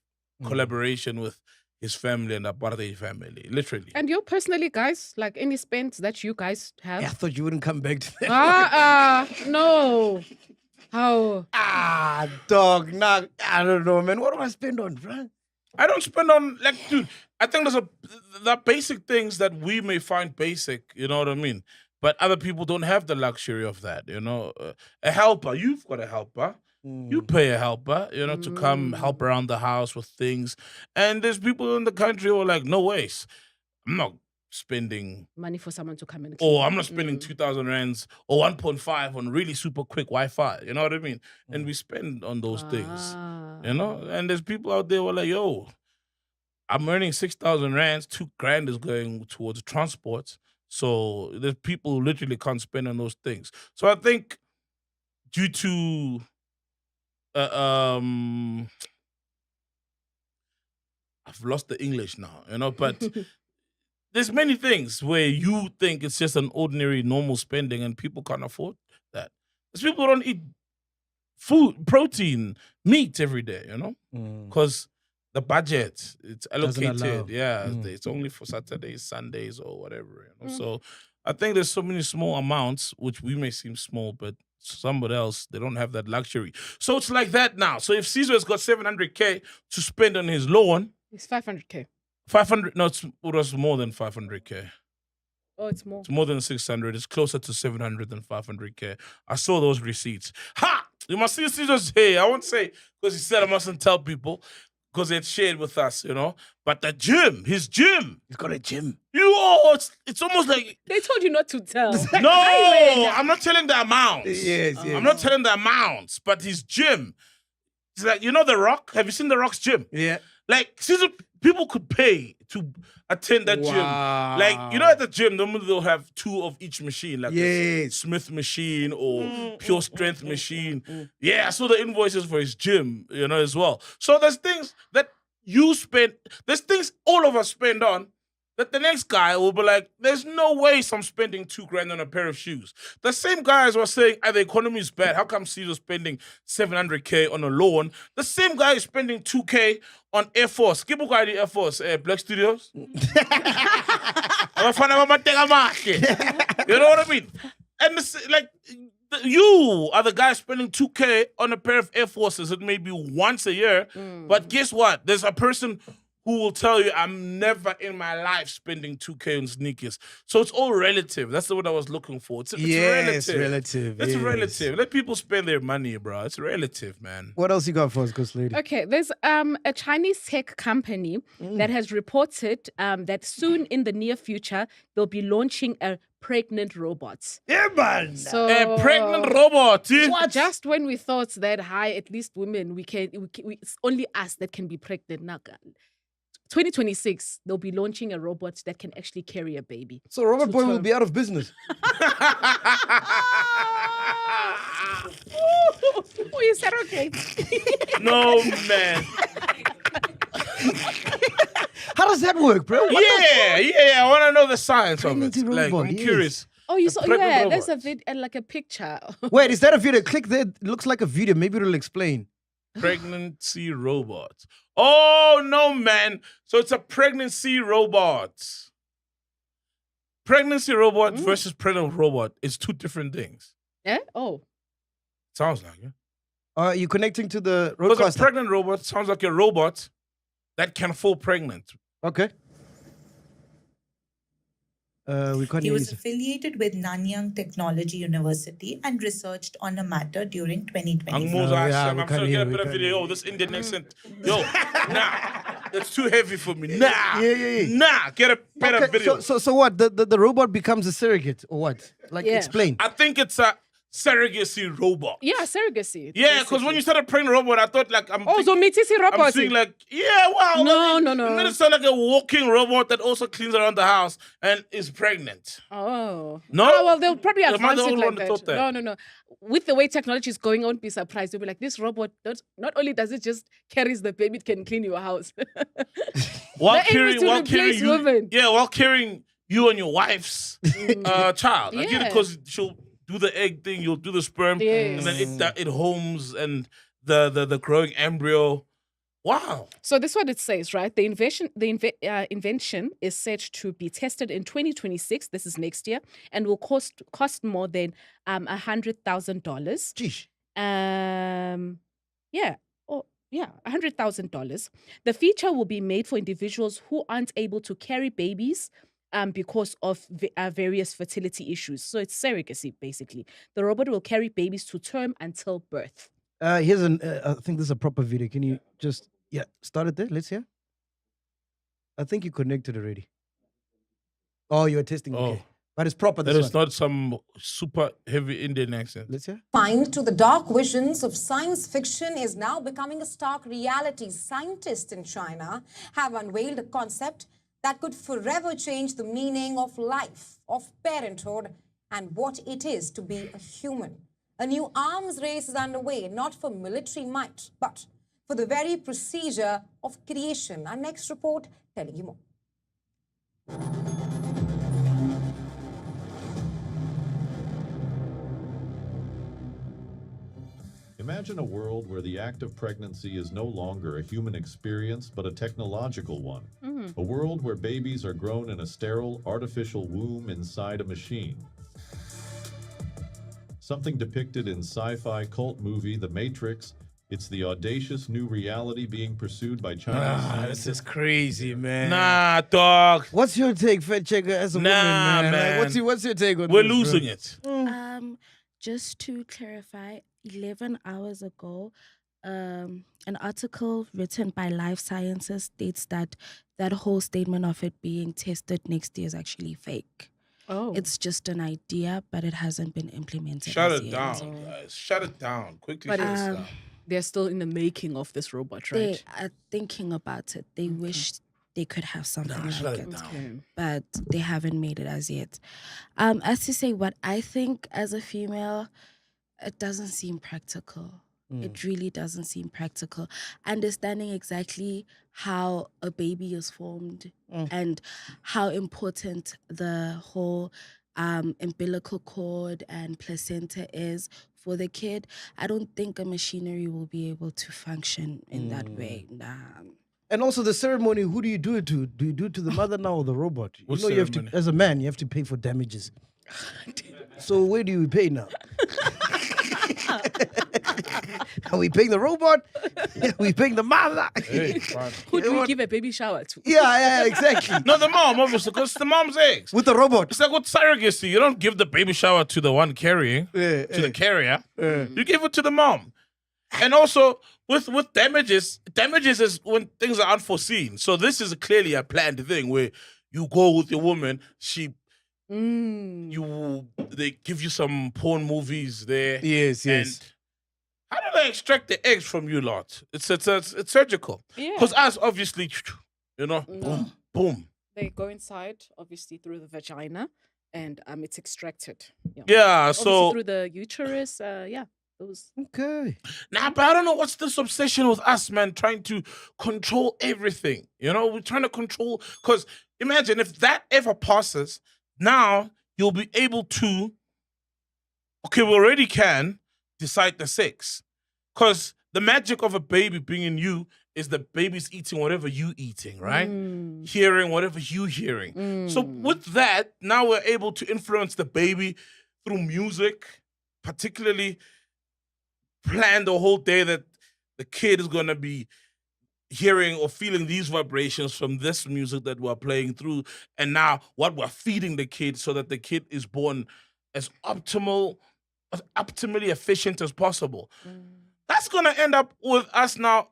B: collaboration with his family and the apartheid family, literally.
C: And you personally, guys, like any spends that you guys have?
A: Yeah, I thought you wouldn't come back to that.
C: No. How?
A: Dog, nah, I don't know, man. What do I spend on, bro?
B: I don't spend on, dude, I think the basic things that we may find basic, you know what I mean? But other people don't have the luxury of that, A helper, you've got a helper. You pay a helper, to come help around the house with things. And there's people in the country who are like, no ways. I'm not spending
C: money for someone to come and
B: clean. Or I'm not spending 2,000 rands or 1.5 on really super quick Wi-Fi. You know what I mean? And we spend on those things, And there's people out there who are like, yo, I'm earning 6,000 rands, 2 grand is going towards transport. So there's people who literally can't spend on those things. So I think due to I've lost the English now, but there's many things where you think it's just an ordinary normal spending and people can't afford that. There's people who don't eat food, protein, meat every day, because the budget. It's
A: Doesn't allow.
B: allocated. Yeah, it's only for Saturdays, Sundays, or whatever. So I think there's so many small amounts which we may seem small, but somebody else they don't have that luxury. So it's like that now. So if Sizwe has got 700K to spend on his loan,
C: It's 500K.
B: 500. No, it was more than 500K.
C: Oh, it's more.
B: It's more than 600. It's closer to 700 than 500K. I saw those receipts. Ha! You must see Sizwe's hair. I won't say because he said I mustn't tell people because it's shared with us, you know. But the gym, his gym.
A: He's got a gym.
B: It's almost like
C: They told you not to tell.
B: no. I'm not telling the amounts.
A: Yes.
B: I'm not telling the amounts, but his gym. It's like you know The Rock. Have you seen The Rock's gym?
A: Yeah.
B: Like people could pay to attend that gym. Like you know at the gym, normally they'll have 2 of each machine, like a Smith machine or pure strength machine. Yeah, I saw the invoices for his gym, you know, as well. So there's things that you spend, there's things all of us spend on that the next guy will be like, there's no way I'm spending $2,000 on a pair of shoes. The same guys were saying, the economy is bad. How come Sizwe spending 700K on a loan? The same guy is spending 2K on Air Force. Give me the Air Force, Black Studios. You know what I mean? And it's like, you are the guy spending 2K on a pair of Air Forces. It may be once a year, but guess what? There's a person who will tell you, I'm never in my life spending 2K on sneakers. So it's all relative. That's the word I was looking for. It's relative. It's relative. Let people spend their money, bro. It's relative, man.
A: What else you got for us, Ghost Lady?
C: Okay, there's a Chinese tech company that has reported that soon in the near future they'll be launching a pregnant robot.
A: Yeah, man.
C: So
B: A pregnant robot.
C: just when we thought that at least women it's only us that can be pregnant now. 2026, they'll be launching a robot that can actually carry a baby.
A: So Robert Boy will be out of business.
C: Oh, you said okay.
B: No, man.
A: How does that work, bro?
B: I want to know the science of it.
A: Pregnancy
B: Like,
A: robot,
B: I'm
A: yes.
B: curious.
C: Oh, you saw?
B: pregnant
C: Yeah,
B: robot.
C: there's a like a picture.
A: Wait, is that a video? Click there. It looks like a video. Maybe it'll explain.
B: Pregnancy robot. Oh, no, man. So it's a pregnancy robot. Pregnancy robot versus pregnant robot is 2 different things.
C: Yeah. Oh.
B: Sounds like it.
A: Are you connecting to the
B: Because a
A: roadcaster?
B: pregnant robot sounds like a robot that can fall pregnant.
A: Okay. We can't
G: He
A: hear
G: was
A: you.
G: affiliated with Nanyang Technology University and researched on a matter during 2020.
B: I'm
A: we
B: sure
A: can't
B: get
A: hear,
B: a
A: we
B: better
A: can't
B: video.
A: hear.
B: Yo, this Indian accent. Yo, nah. That's too heavy for me. Nah.
A: Yeah.
B: Nah. Get a better
A: Okay,
B: video.
A: so what? The robot becomes a surrogate or what? Like
C: Yeah.
A: explain.
B: I think it's a surrogacy robot.
C: Yeah, surrogacy.
B: Yeah, because when you started pregnant robot, I thought like I'm
C: Oh, so mitisi
B: I'm
C: robot.
B: seeing like, yeah, wow.
C: No,
B: like,
C: no.
B: And then it sounds like a walking robot that also cleans around the house and is pregnant.
C: Oh.
B: No?
C: Oh, well, they'll probably
B: Am I
C: advance
B: the
C: it
B: only
C: like
B: one that thought that?
C: No. With the way technology is going, I won't be surprised. They'll be like, this robot, not only does it just carries the baby, it can clean your house.
B: While
C: The aim is to
B: carrying
C: replace
B: you,
C: women.
B: yeah, while carrying you and your wife's child. I get it
C: Yeah.
B: because she'll do the egg thing, you'll do the sperm,
C: Yes.
B: and then it homes and the growing embryo. Wow.
C: So this is what it says, right? The invention is set to be tested in 2026. This is next year, and will cost more than $100,000.
A: Jeez.
C: $100,000. The feature will be made for individuals who aren't able to carry babies because of various fertility issues. So it's surrogacy, basically. The robot will carry babies to term until birth.
A: Here's I think this is a proper video. Can you just start it there? Let's hear. I think you connected already. Oh, you're testing. Okay. But it's proper.
B: That
A: This
B: is
A: one.
B: not some super heavy Indian accent.
A: Let's hear.
H: Find to the dark visions of science fiction is now becoming a stark reality. Scientists in China have unveiled a concept that could forever change the meaning of life, of parenthood, and what it is to be a human. A new arms race is underway, not for military might, but for the very procedure of creation. Our next report telling you more.
I: Imagine a world where the act of pregnancy is no longer a human experience, but a technological one. A world where babies are grown in a sterile, artificial womb inside a machine. Something depicted in sci-fi cult movie The Matrix. It's the audacious new reality being pursued by China.
A: This is crazy, man.
B: Nah, dog.
A: What's your take, Fed Checker, as a woman, man?
B: man.
A: Like, what's your take on
B: We're
A: this,
B: losing
A: bro?
B: it.
D: Just to clarify, 11 hours ago, an article written by Life Sciences states that that whole statement of it being tested next year is actually fake.
C: Oh.
D: It's just an idea, but it hasn't been implemented.
B: Shut
D: as
B: it
D: yet.
B: down, guys. Shut it down. Quickly
C: But,
B: shut it down.
C: They're still in the making of this robot,
D: They
C: right?
D: are thinking about it. They wish they could have something
B: Shut
D: like
B: it
D: it,
B: down.
D: but they haven't made it as yet. As to say what I think as a female, it doesn't seem practical. It really doesn't seem practical. Understanding exactly how a baby is formed and how important the whole umbilical cord and placenta is for the kid, I don't think a machinery will be able to function in that way. Nah.
A: And also the ceremony, who do you do it to? Do you do it to the mother now or the robot?
B: What
A: you have to,
B: ceremony?
A: as a man, you have to pay for damages. So where do you pay now? Are we paying the robot? Are we paying the mother?
B: Hey, fine.
C: Who do
A: You know
C: we
A: what?
C: give a baby shower to?
A: Yeah, exactly.
B: No, the mom, obviously, because the mom's eggs.
A: With the robot.
B: It's like with surrogacy. You don't give the baby shower to the one carrying, to the carrier. You give it to the mom. And also, with damages is when things are unforeseen. So this is clearly a planned thing where you go with your woman, they give you some porn movies there.
A: Yes,
B: And how do they extract the eggs from you lot? It's surgical.
C: Yeah.
B: Because us, obviously, boom, boom.
C: They go inside, obviously through the vagina, and it's extracted.
B: Yeah,
C: Obviously
B: so
C: through the uterus. Those.
A: Okay.
B: nah, but I don't know what's this obsession with us, man, trying to control everything. We're trying to control, because imagine if that ever passes, now you'll be able to, okay, we already can decide the sex. Because the magic of a baby being in you is the baby's eating whatever you eating, right? Hearing whatever you hearing. So with that, now we're able to influence the baby through music, particularly plan the whole day that the kid is going to be hearing or feeling these vibrations from this music that we're playing through, and now what we're feeding the kid so that the kid is born as optimally efficient as possible. That's going to end up with us now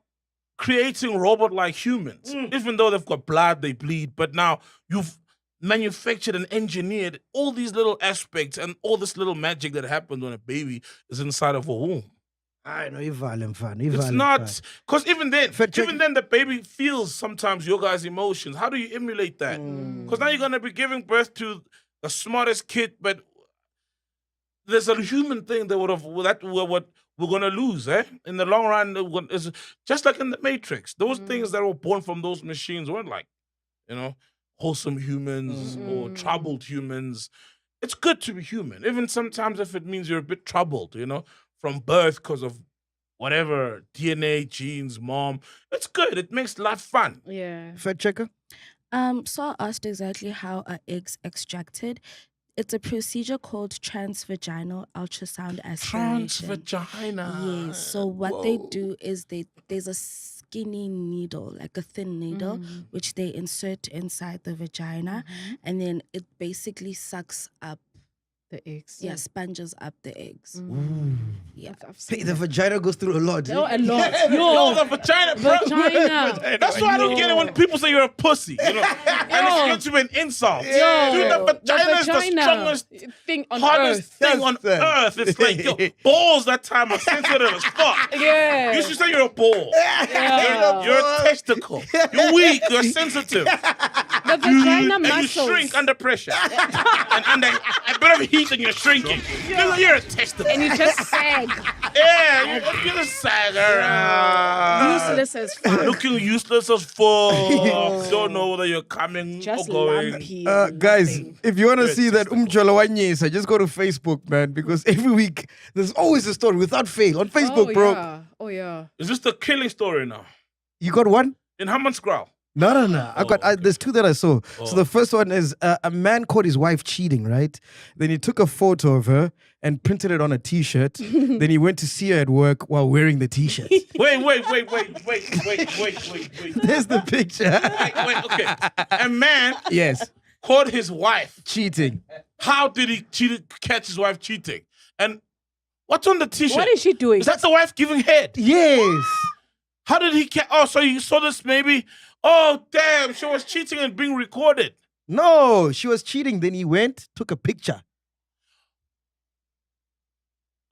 B: creating robot-like humans. Even though they've got blood, they bleed, but now you've manufactured and engineered all these little aspects and all this little magic that happens when a baby is inside of a womb.
A: I know, fun.
B: It's not, because even then the baby feels sometimes your guys' emotions. How do you emulate that? Because now you're going to be giving birth to the smartest kid, but there's a human thing that what we're going to lose, in the long run. It's just like in the Matrix. Those things that were born from those machines weren't like, wholesome humans or troubled humans. It's good to be human, even sometimes if it means you're a bit troubled, from birth because of whatever, DNA, genes, mom. It's good. It makes life fun.
C: Yeah.
A: Fed Checker?
D: So I asked exactly how are eggs extracted. It's a procedure called transvaginal ultrasound aspiration.
B: Transvagina.
D: Yes. So what they do is there's a skinny needle, like a thin needle, which they insert inside the vagina, and then it basically sucks up.
C: The eggs.
D: Yeah, sponges up the eggs. Yeah.
C: I've seen
A: Hey, the vagina goes through a lot.
C: Oh, a lot.
B: Yo, the vagina, bro.
C: Vagina.
B: That's why I don't get it when people say you're a pussy, and it's meant to be an insult.
C: Yo,
B: Dude, the vagina is the strongest,
C: thing on
B: hardest
C: earth.
B: thing on earth. It's like, yo, balls that time are sensitive as fuck.
C: Yeah.
B: You should say you're a ball.
C: Yeah.
B: You're a testicle. You're weak. You're sensitive.
C: The vagina
B: And you
C: muscles.
B: shrink under pressure. And under a bit of heat teeth and you're shrinking. Nigga, you're a testicle.
C: And you just sag.
B: Yeah, you're a sagger.
C: Useless as fuck.
B: Looking useless as fuck. Don't know whether you're coming
C: Just
B: or going.
C: lumpy.
A: Guys,
C: nothing.
A: if you want to
B: Yeah,
A: see that Umjolo Wanyesa, just go to Facebook, man, because every week there's always a story without fail on Facebook,
C: oh,
A: bro.
C: Yeah. Oh, yeah.
B: Is this the killing story now?
A: You got one?
B: In Hammanskraal?
A: No. There's two that I saw.
B: Oh.
A: So the first one is a man caught his wife cheating, right? Then he took a photo of her and printed it on a T-shirt. Then he went to see her at work while wearing the T-shirt.
B: Wait.
A: There's the picture.
B: Wait, okay. A man
A: Yes,
B: caught his wife.
A: cheating.
B: How did he catch his wife cheating? And what's on the T-shirt?
C: What is she doing?
B: Is that the wife giving head?
A: Yes.
B: How did he catch? Oh, so you saw this maybe? Oh, damn, she was cheating and being recorded.
A: No, she was cheating. Then he went, took a picture.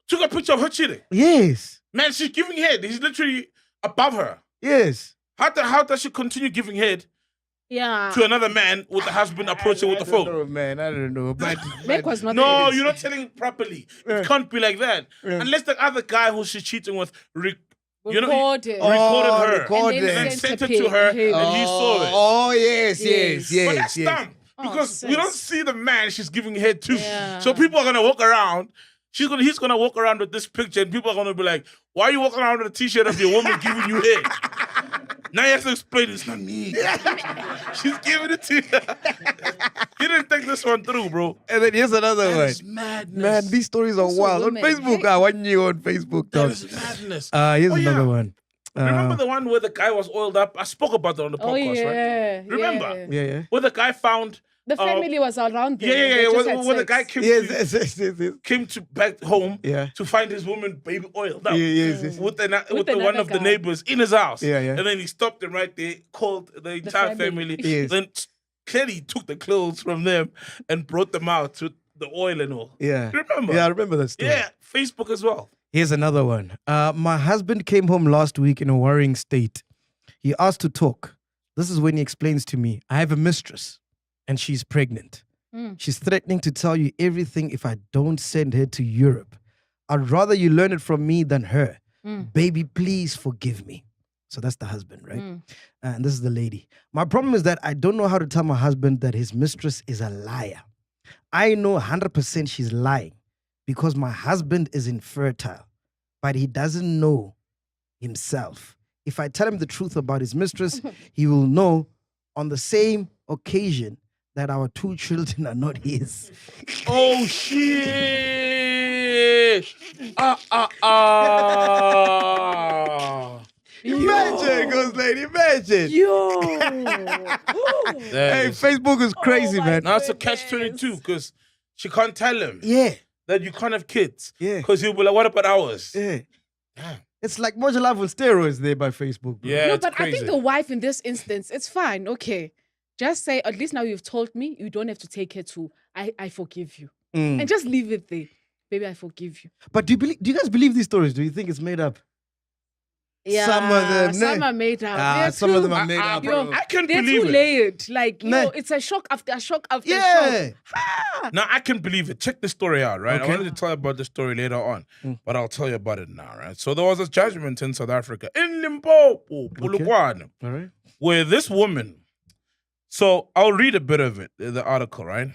B: Took a picture of her cheating.
A: Yes.
B: Man, she's giving head. He's literally above her.
A: Yes.
B: How does she continue giving head
C: Yeah.
B: to another man with the husband approaching with the phone?
A: Oh man, I don't know. But
C: Meg was not
B: No,
C: the
B: you're not telling properly. It can't be like that. Unless the other guy who she's cheating with
C: recorded.
B: recorded her.
A: recorded.
C: And then
B: And
C: sent
B: sent
C: a
B: it to her,
C: pic.
B: and he saw it.
A: Oh yes,
C: Yes.
A: yes.
B: But that's dumb. Because we don't
C: sis.
B: see the man she's giving head to.
C: Yeah.
B: So people are gonna walk around. He's gonna walk around with this picture, and people are gonna be like, "Why are you walking around with a T-shirt of your woman giving you head?" Now you have to explain it's not me. She's giving it to you. He didn't think this one through, bro.
A: And then here's another one.
B: That's madness.
A: Man, these stories are
C: Also
A: wild. On
C: women.
A: Facebook,
C: Hey.
A: I want you on Facebook.
B: That
A: Dog.
B: is madness.
A: Here's
B: Oh,
A: another
B: yeah.
A: one.
B: Remember the one where the guy was oiled up? I spoke about that on the
C: Oh,
B: podcast,
C: yeah.
B: right? Remember?
A: Yeah.
B: Where the guy found
C: The family was around there.
B: Yeah.
C: They just
B: Where,
C: had
B: where the
C: sex.
B: guy came
A: Yes,
B: to
A: yes.
B: came to back home
A: Yeah.
B: to find his woman baby oiled up
A: Yes.
B: with the one
C: another
B: of the
C: guy.
B: neighbors in his house.
A: Yeah.
B: And then he stopped them right there, called the entire family.
A: Yes.
B: Then clearly took the clothes from them and brought them out with the oil and all.
A: Yeah.
B: You remember?
A: Yeah, I remember that story.
B: Yeah, Facebook as well.
A: Here's another one. My husband came home last week in a worrying state. He asked to talk. This is when he explains to me, I have a mistress and she's pregnant. She's threatening to tell you everything if I don't send her to Europe. I'd rather you learn it from me than her. Baby, please forgive me. So that's the husband, right? And this is the lady. My problem is that I don't know how to tell my husband that his mistress is a liar. I know 100% she's lying because my husband is infertile, but he doesn't know himself. If I tell him the truth about his mistress, he will know on the same occasion that our 2 children are not his.
B: Oh shit!
A: Imagine, Ghost Lady, imagine.
C: Yo.
A: Hey, Facebook is crazy, man.
B: Now it's a catch-22 because she can't tell him
A: Yeah,
B: that you can't have kids.
A: Yeah.
B: Because he'll be like, what about ours?
A: yeah.
B: Damn.
A: It's like Moja Love on steroids there by Facebook. Bro.
B: Yeah,
C: No,
B: it's
C: but
B: crazy.
C: I think the wife in this instance, it's fine. Okay. Just say, at least now you've told me, you don't have to take her to, I forgive you.
A: Mm.
C: And just leave it there. Baby, I forgive you.
A: But do you guys believe these stories? Do you think it's made up?
C: Yeah,
A: Some of them,
C: some
A: nah.
C: are made up.
A: Ah, some of them are made up,
C: Yo,
A: bro.
B: I can
C: they're
B: believe
C: too
B: it.
C: layered. Like,
A: Nah.
C: yo, it's a shock after shock after
A: Yeah.
C: shock.
B: Now I can believe it. Check the story out, right?
A: Okay.
B: I wanted to tell you about the story later on, but I'll tell you about it now, right? So there was a judgment in South Africa, in Limpopo, Polokwane,
A: All right.
B: where this woman. So I'll read a bit of it, the article, right?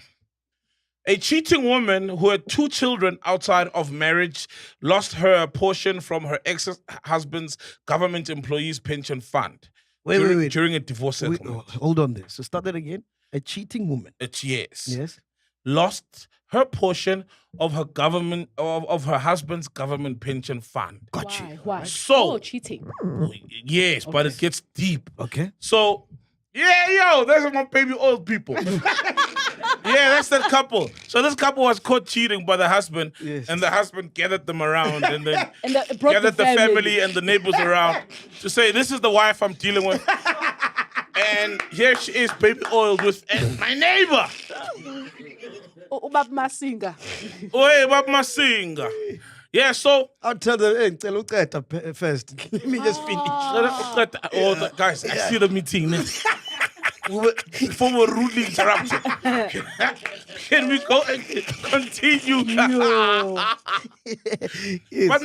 B: A cheating woman who had 2 children outside of marriage lost her portion from her ex-husband's government employees' pension fund.
A: Wait.
B: During a divorce
A: Wait,
B: settlement.
A: hold on there. So start that again. A cheating woman.
B: Yes.
A: Yes.
B: Lost her portion of her government of her husband's government pension fund.
A: Got you.
C: Why?
B: So-
C: Oh, cheating.
B: Yes, but it gets deep.
A: Okay.
B: So, there's my baby old people. That's that couple. So this couple was caught cheating by the husband,
A: Yes.
B: and the husband gathered them around and then
C: And brought
B: gathered the family and the neighbors around to say, this is the wife I'm dealing with. And here she is, baby oiled with my neighbor.
C: Ubab Masinga.
B: Oi, Baba Singer. Yeah, so
A: I'll tell them, hey, tell Uqeda first. Let me just finish.
B: guys, I see the meeting. Before we're rudely interrupted, can we go and continue?
A: Yes.
B: But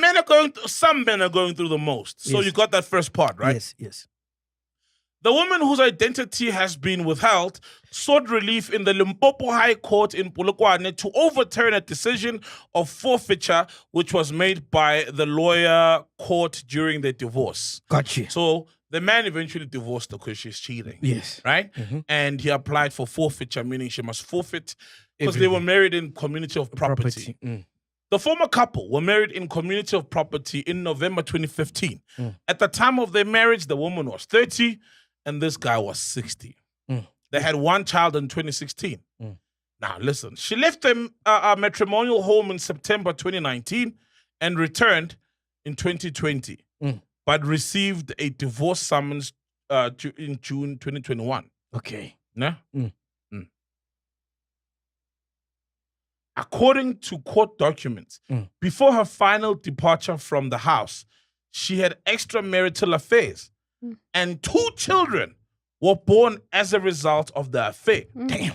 B: some men are going through the most. So
A: Yes.
B: you got that first part, right?
A: Yes.
B: The woman whose identity has been withheld sought relief in the Limpopo High Court in Polokwane to overturn a decision of forfeiture which was made by the lawyer court during their divorce.
A: Gotcha.
B: So the man eventually divorced her because she's cheating.
A: Yes.
B: Right?
A: Mhm.
B: And he applied for forfeiture, meaning she must forfeit because they were married in community of property. The former couple were married in community of property in November 2015. At the time of their marriage, the woman was 30 and this guy was 60. They had one child in 2016. Now, listen, she left a matrimonial home in September 2019 and returned in 2020, but received a divorce summons in June 2021.
A: Okay.
B: Yeah? According to court documents, before her final departure from the house, she had extramarital affairs, and 2 children were born as a result of the affair.
A: Damn.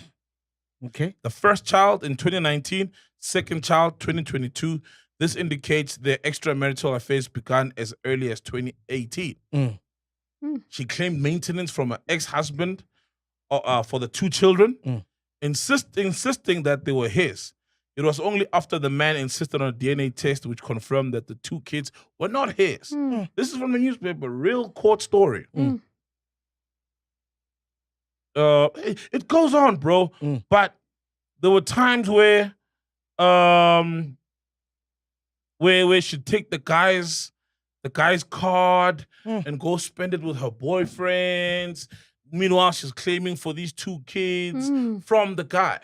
A: Okay.
B: The first child in 2019, second child 2022. This indicates their extramarital affairs began as early as 2018. She claimed maintenance from her ex-husband for the 2 children, insisting that they were his. It was only after the man insisted on a DNA test which confirmed that the 2 kids were not his. This is from the newspaper, real court story. It goes on, bro. But there were times where she'd take the guy's card and go spend it with her boyfriends. Meanwhile, she's claiming for these 2 kids from the guy.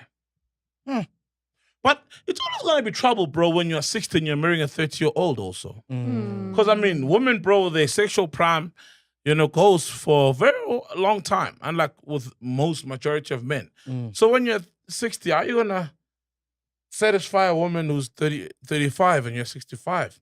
B: But it's always going to be trouble, bro, when you're 16, you're marrying a 30-year-old also. Because, I mean, women, bro, their sexual prime, goes for a very long time, unlike with most majority of men. So when you're 60, are you going to satisfy a woman who's 35 and you're 65?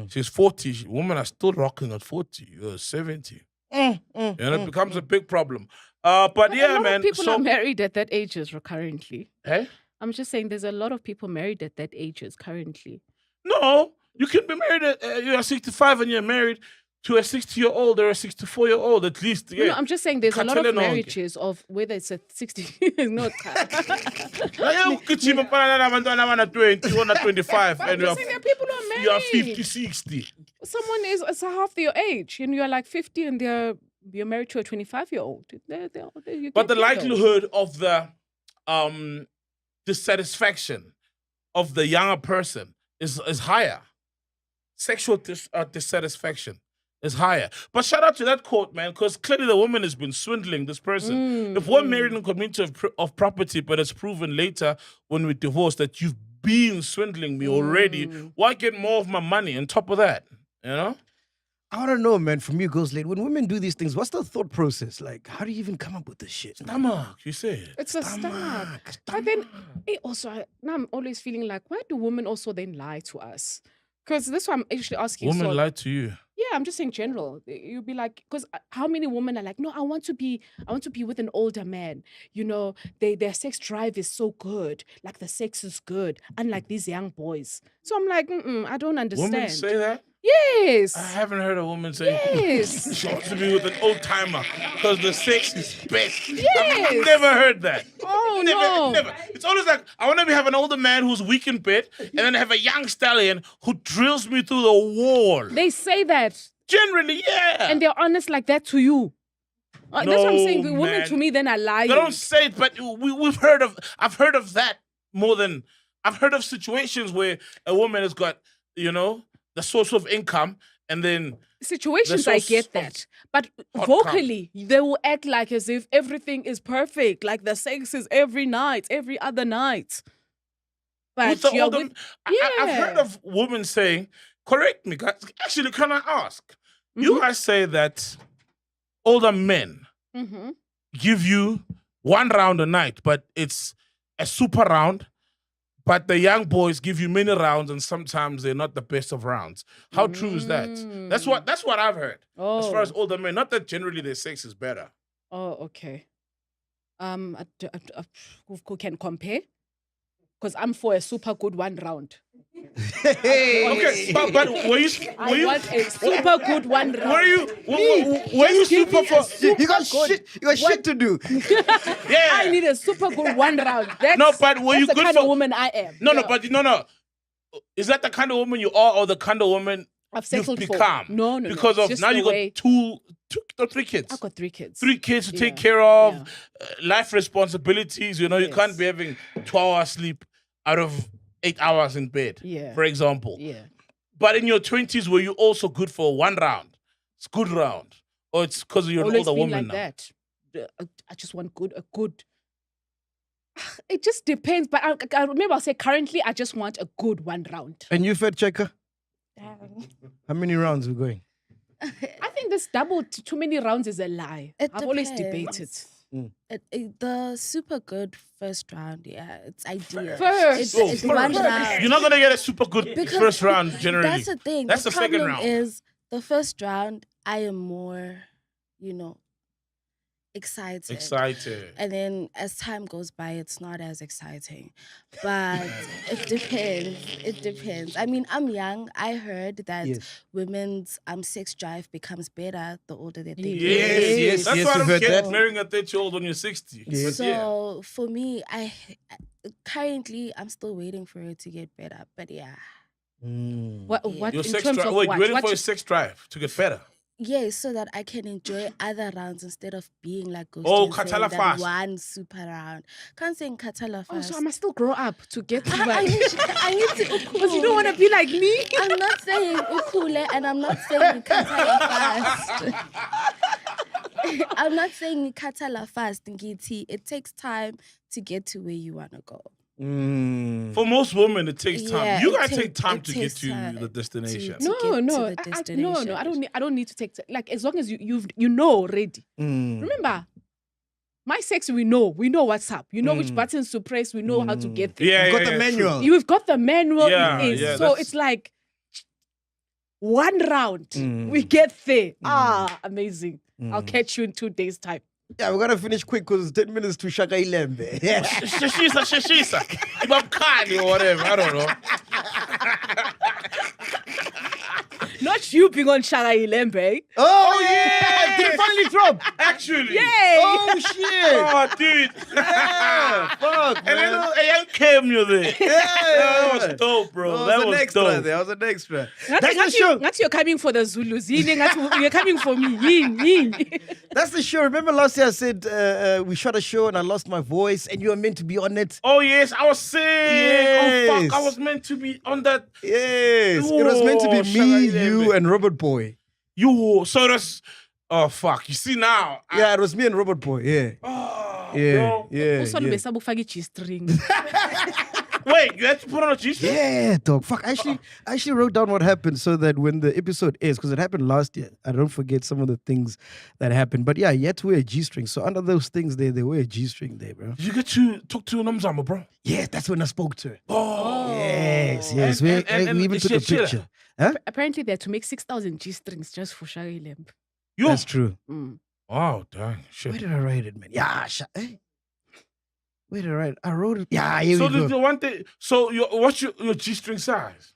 B: She's 40. Women are still rocking at 40. You're 70. It becomes a big problem. But yeah,
C: a lot
B: man.
C: of people are married at that ages currently.
B: Eh?
C: I'm just saying there's a lot of people married at that ages currently.
B: No, you can be married you're 65 and you're married to a 60-year-old or a 64-year-old at least. Yeah.
C: No, I'm just saying there's a lot of marriages of whether it's a 60 not
B: you could see 20 or 25 and
C: there are people who are married.
B: You are 50, 60.
C: Someone is half their age and you're like 50 and you're married to a 25-year-old.
B: But the likelihood of the dissatisfaction of the younger person is higher. Sexual dissatisfaction is higher. But shout out to that court, man, because clearly the woman has been swindling this person. If we're married in a community of property, but it's proven later when we divorce that you've been swindling me already, why get more of my money on top of that?
A: I don't know, man. From you, Goes Late. When women do these things, what's the thought process? Like, how do you even come up with this shit?
B: Stomach, you say.
C: It's a stomach. But then, now I'm always feeling like, why do women also then lie to us? Because this one I'm actually asking.
B: Women lie to you.
C: Yeah, I'm just saying general. You'll be like, because how many women are like, no, I want to be with an older man. Their sex drive is so good. Like the sex is good, unlike these young boys. So I'm like, I don't understand.
B: Women say that?
C: Yes.
B: I haven't heard a woman say
C: yes.
B: She wants to be with an old timer because the sex is best.
C: Yes.
B: I've never heard that.
C: Oh,
B: never. It's always like, I want to have an older man who's weak in bed and then have a young stallion who drills me through the wall.
C: They say that.
B: Generally, yeah.
C: And they're honest like that to you. That's what I'm saying. The women
B: man.
C: to me then are lying.
B: They don't say it, but I've heard of that more than, I've heard of situations where a woman has got, the source of income, and then
C: situations I get that, but vocally they will act like as if everything is perfect, like the sex is every night, every other night. But
B: I've heard of women saying, correct me, guys. Actually, can I ask? You guys say that older men give you 1 round a night, but it's a super round. But the young boys give you many rounds, and sometimes they're not the best of rounds. How true is that? That's what I've heard. As far as older men, not that generally their sex is better.
C: Oh, okay. Who can compare? Because I'm for a super good 1 round.
B: Okay, but were you
C: want a super good 1 round.
B: were you super for?
A: You got shit to do.
B: Yeah.
C: I need a super good 1 round. That's,
B: No, but were you
C: that's the
B: good
C: kind
B: for?
C: of woman I am.
B: No. Is that the kind of woman you are, or the kind of woman
C: I've
B: you've
C: settled for?
B: become?
C: No.
B: Because
C: It's
B: of
C: just
B: now
C: the
B: you
C: way-
B: got two or 3 kids.
C: I've got 3 kids.
B: 3 kids to take
C: Yeah.
B: care of,
C: Yeah.
B: life responsibilities. You know, you
C: Yes.
B: can't be having 12 hours sleep out of 8 hours in bed,
C: Yeah.
B: for example.
C: Yeah.
B: But in your 20s, were you also good for 1 round? It's good round. Or it's because you're an
C: Always
B: older
C: been
B: woman
C: like
B: now?
C: that. I just want a good. It just depends. But I remember I said currently I just want a good 1 round.
A: And you, Fed Checker? How many rounds we going?
C: I think this double too many rounds is a lie.
D: It
C: I've always
D: depends.
C: debated.
D: The super good first round, yeah, it's ideal.
C: First.
D: It's
B: Oh,
D: 1
B: first.
D: round.
B: You're not going to get a super good
D: Because
B: first round generally.
D: That's the thing.
B: That's the second
D: problem
B: round.
D: is the first round, I am more, excited. And then as time goes by, it's not as exciting. But it depends. It depends. I mean, I'm young. I heard that women's sex drive becomes better the older that they get.
A: Yes,
B: That's
A: yes,
B: why I
A: we've
B: don't
A: heard
B: care
A: that.
B: marrying a 30-year-old when you're 60.
A: Yes.
B: But yeah.
D: So for me, currently I'm still waiting for it to get better. But yeah.
C: What
B: Your
C: in
B: sex
C: terms
B: drive.
C: of
B: Wait,
C: what?
B: waiting
C: What
B: for
C: you-
B: your sex drive to get better.
D: Yeah, so that I can enjoy other rounds instead of being like Ghost
B: Oh,
D: and saying
B: Katala
D: that
B: fast.
D: one super round. Can't say Katala
C: Oh,
D: fast.
C: so I must still grow up to get to
D: I
C: that.
D: need to
C: Because you don't want to be like me.
D: I'm not saying ukule and I'm not saying Katala fast. I'm not saying Katala fast, Ngiti. It takes time to get to where you want to go.
B: For most women, it takes time.
D: Yeah,
B: You
D: it
B: gotta take
D: take-
B: time
D: it
B: to get
D: takes
B: to
D: time
B: the destination.
D: to- get to the
C: No, I
D: destination.
C: don't need to take like as long as you know already. Remember, my sex we know what's up. You know which buttons to press. We know how to get there.
B: Yeah,
A: You've got the
B: true.
A: manual.
C: You've got the manual.
B: Yeah,
C: it is.
B: yeah,
C: So
B: that's-
C: it's like 1 round. We get there. Amazing. I'll catch you in 2 days' time.
A: Yeah, we're gonna finish quick because it's 10 minutes to Shaka iLembe.
B: Shishisa. Ibamkhani or whatever. I don't know.
C: Not you being on Shaka iLembe.
A: Oh, yeah! Did it finally drop?
B: Actually.
C: Yay!
A: Oh, shit!
B: Oh, dude.
A: Yeah, fuck,
B: And then
A: man.
B: a young cameo there.
A: Yeah.
B: That was dope, bro.
A: Oh,
B: that
A: was
B: was
A: an extra
B: dope.
A: there. I was an extra.
C: That's
A: the show.
C: you're coming for the Zulus. You're coming for me. Yin.
A: That's the show. Remember last year I said we shot a show and I lost my voice and you were meant to be on it?
B: Oh, yes. I was sick.
A: Yes.
B: Oh, fuck. I was meant to be on that.
A: Yes. It was meant to be
B: Oh,
A: me,
B: Shaka
A: you,
B: iLembe.
A: and Robert Boy.
B: You. So that's. Oh, fuck. You see now.
A: Yeah, it was me and Robert Boy. Yeah.
B: Oh,
A: Yeah.
B: bro.
A: Yeah.
C: Also,
A: yeah.
C: besabufaka G-string.
B: Wait, you had to put on a G-string?
A: Yeah, dog. Fuck. I actually wrote down what happened so that when the episode airs, because it happened last year, I don't forget some of the things that happened. But yeah, you had to wear a G-string. So under those things, they wear a G-string there, bro.
B: Did you get to talk to Nomzamo, bro?
A: Yeah, that's when I spoke to her.
B: Oh.
A: Yes.
B: And
A: We even took a
B: she-
A: picture. Huh?
C: Apparently, they had to make 6,000 G-strings just for Shaka iLembe.
B: You.
A: That's true.
B: Oh, dang.
A: Where
B: Shit.
A: did I write it, man? Yeah, where did I write it? I wrote it. Yeah, here
B: So
A: we go.
B: the one thing. So what's your G-string size?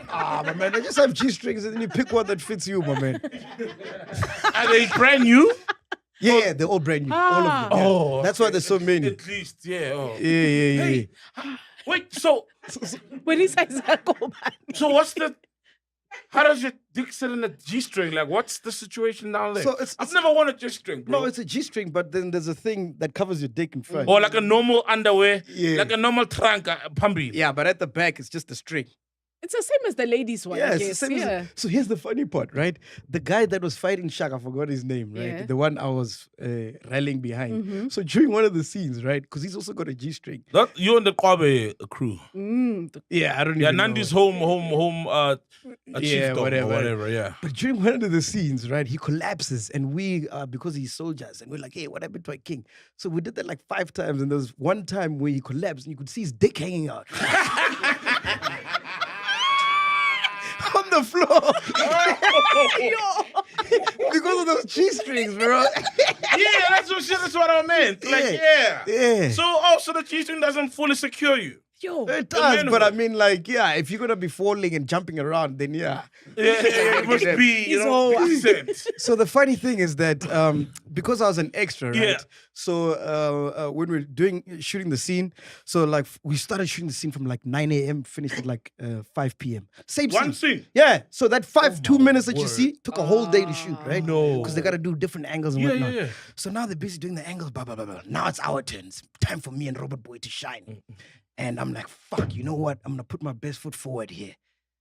A: My man, I just have G-strings and then you pick one that fits you, my man.
B: Are they brand new?
A: Yeah, they're all brand new. All of them.
B: Oh,
A: That's why there's so many.
B: At least, yeah. Oh.
A: Yeah.
B: Hey, wait. So
C: When he says
B: what's the? How does your dick sit in a G-string? Like, what's the situation down there?
A: So
B: I've never worn a G-string, bro.
A: No, it's a G-string, but then there's a thing that covers your dick in front.
B: or like a normal underwear,
A: Yeah.
B: like a normal trunk, pambi.
A: Yeah, but at the back, it's just a string.
C: it's the same as the ladies one,
A: Yeah,
C: I
A: it's the
C: guess.
A: same as-
C: Yeah.
A: So here's the funny part, right? The guy that was fighting Shaka, I forgot his name, right?
C: Yeah.
A: The one I was rallying behind.
C: Mm-hmm.
A: So during one of the scenes, right? Because he's also got a G-string.
B: That you and the Kwabe crew.
A: Yeah, I don't
B: Yeah,
A: even know.
B: Nandi's home, chief
A: Yeah,
B: dog
A: whatever.
B: or whatever. Yeah.
A: But during one of the scenes, right, he collapses, and we, because he's soldiers, and we're like, hey, what happened to our king? So we did that like 5 times, and there was one time where he collapsed, and you could see his dick hanging out. On the floor. Because of those G-strings, bro.
B: that's what I meant. Like,
A: Yeah.
B: So also the G-string doesn't fully secure you.
C: Yo.
A: It does, but I mean, like, yeah, if you're gonna be falling and jumping around, then yeah.
B: It must be, you know, decent.
A: So the funny thing is that because I was an extra, right?
B: Yeah.
A: So when we were shooting the scene, so like we started shooting the scene from like 9 a.m., finished at like 5 p.m. Same
B: One
A: scene.
B: scene.
A: Yeah. So that 2 minutes that you
B: word.
A: see took a whole day to shoot, right?
B: No.
A: Because they gotta do different angles and
B: Yeah,
A: whatnot.
B: yeah.
A: So now they're busy doing the angles, blah blah blah blah. Now it's our turn. It's time for me and Robert Boy to shine. And I'm like, fuck, you know what? I'm gonna put my best foot forward here.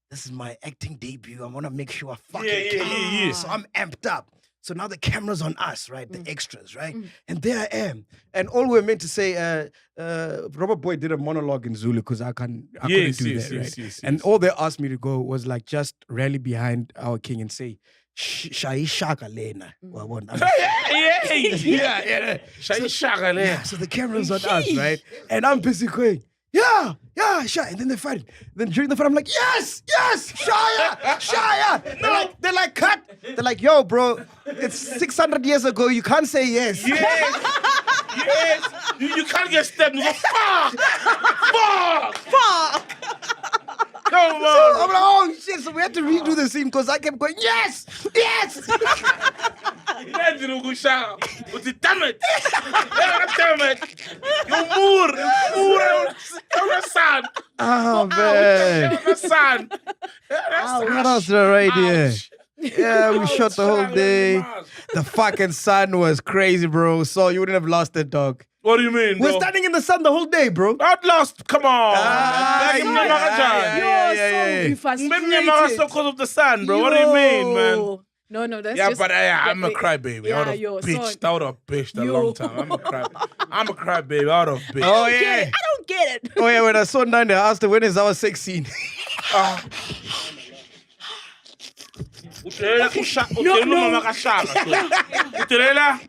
A: This is my acting debut. I wanna make sure I fucking kill it.
B: Yeah.
A: So I'm amped up. So now the camera's on us, right? The extras, right? And there I am. And all we're meant to say, Robert Boy did a monologue in Zulu because I couldn't do that, right?
B: Yes.
A: And all they asked me to go was like just rally behind our king and say, Shaka Lena. Yeah.
B: Shaka,
A: Yeah, so the camera's on us, right? And I'm busy going, yeah, Shaya. And then they fight. Then during the fight, I'm like, yes, Shaya. They're like, cut. They're like, yo, bro, it's 600 years ago. You can't say yes.
B: Yes. You can't get stabbed. You go, fuck. Come on.
A: So I'm like, oh shit. So we had to redo the scene because I kept going, yes.
B: Damn it. You're son.
A: Oh, man.
B: Son.
A: What else did I write here? Yeah, we shot the whole day. The fucking sun was crazy, bro. So you wouldn't have lost it, dog.
B: What do you mean, bro?
A: We're standing in the sun the whole day, bro.
B: I'd lost. Come on.
C: You're so frustrated.
B: Because of the sun, bro. What do you mean, man?
C: No, that's
B: Yeah,
C: just...
B: but I'm a crybaby.
C: Yeah,
B: I would have bitched a long time. I'm a crybaby. I would have bitched.
A: Oh,
C: I
A: yeah.
C: don't get it.
A: Oh, yeah, when I saw Nanda, I asked her, when is our sex scene?
B: Utelela mama kaShaka. Utelela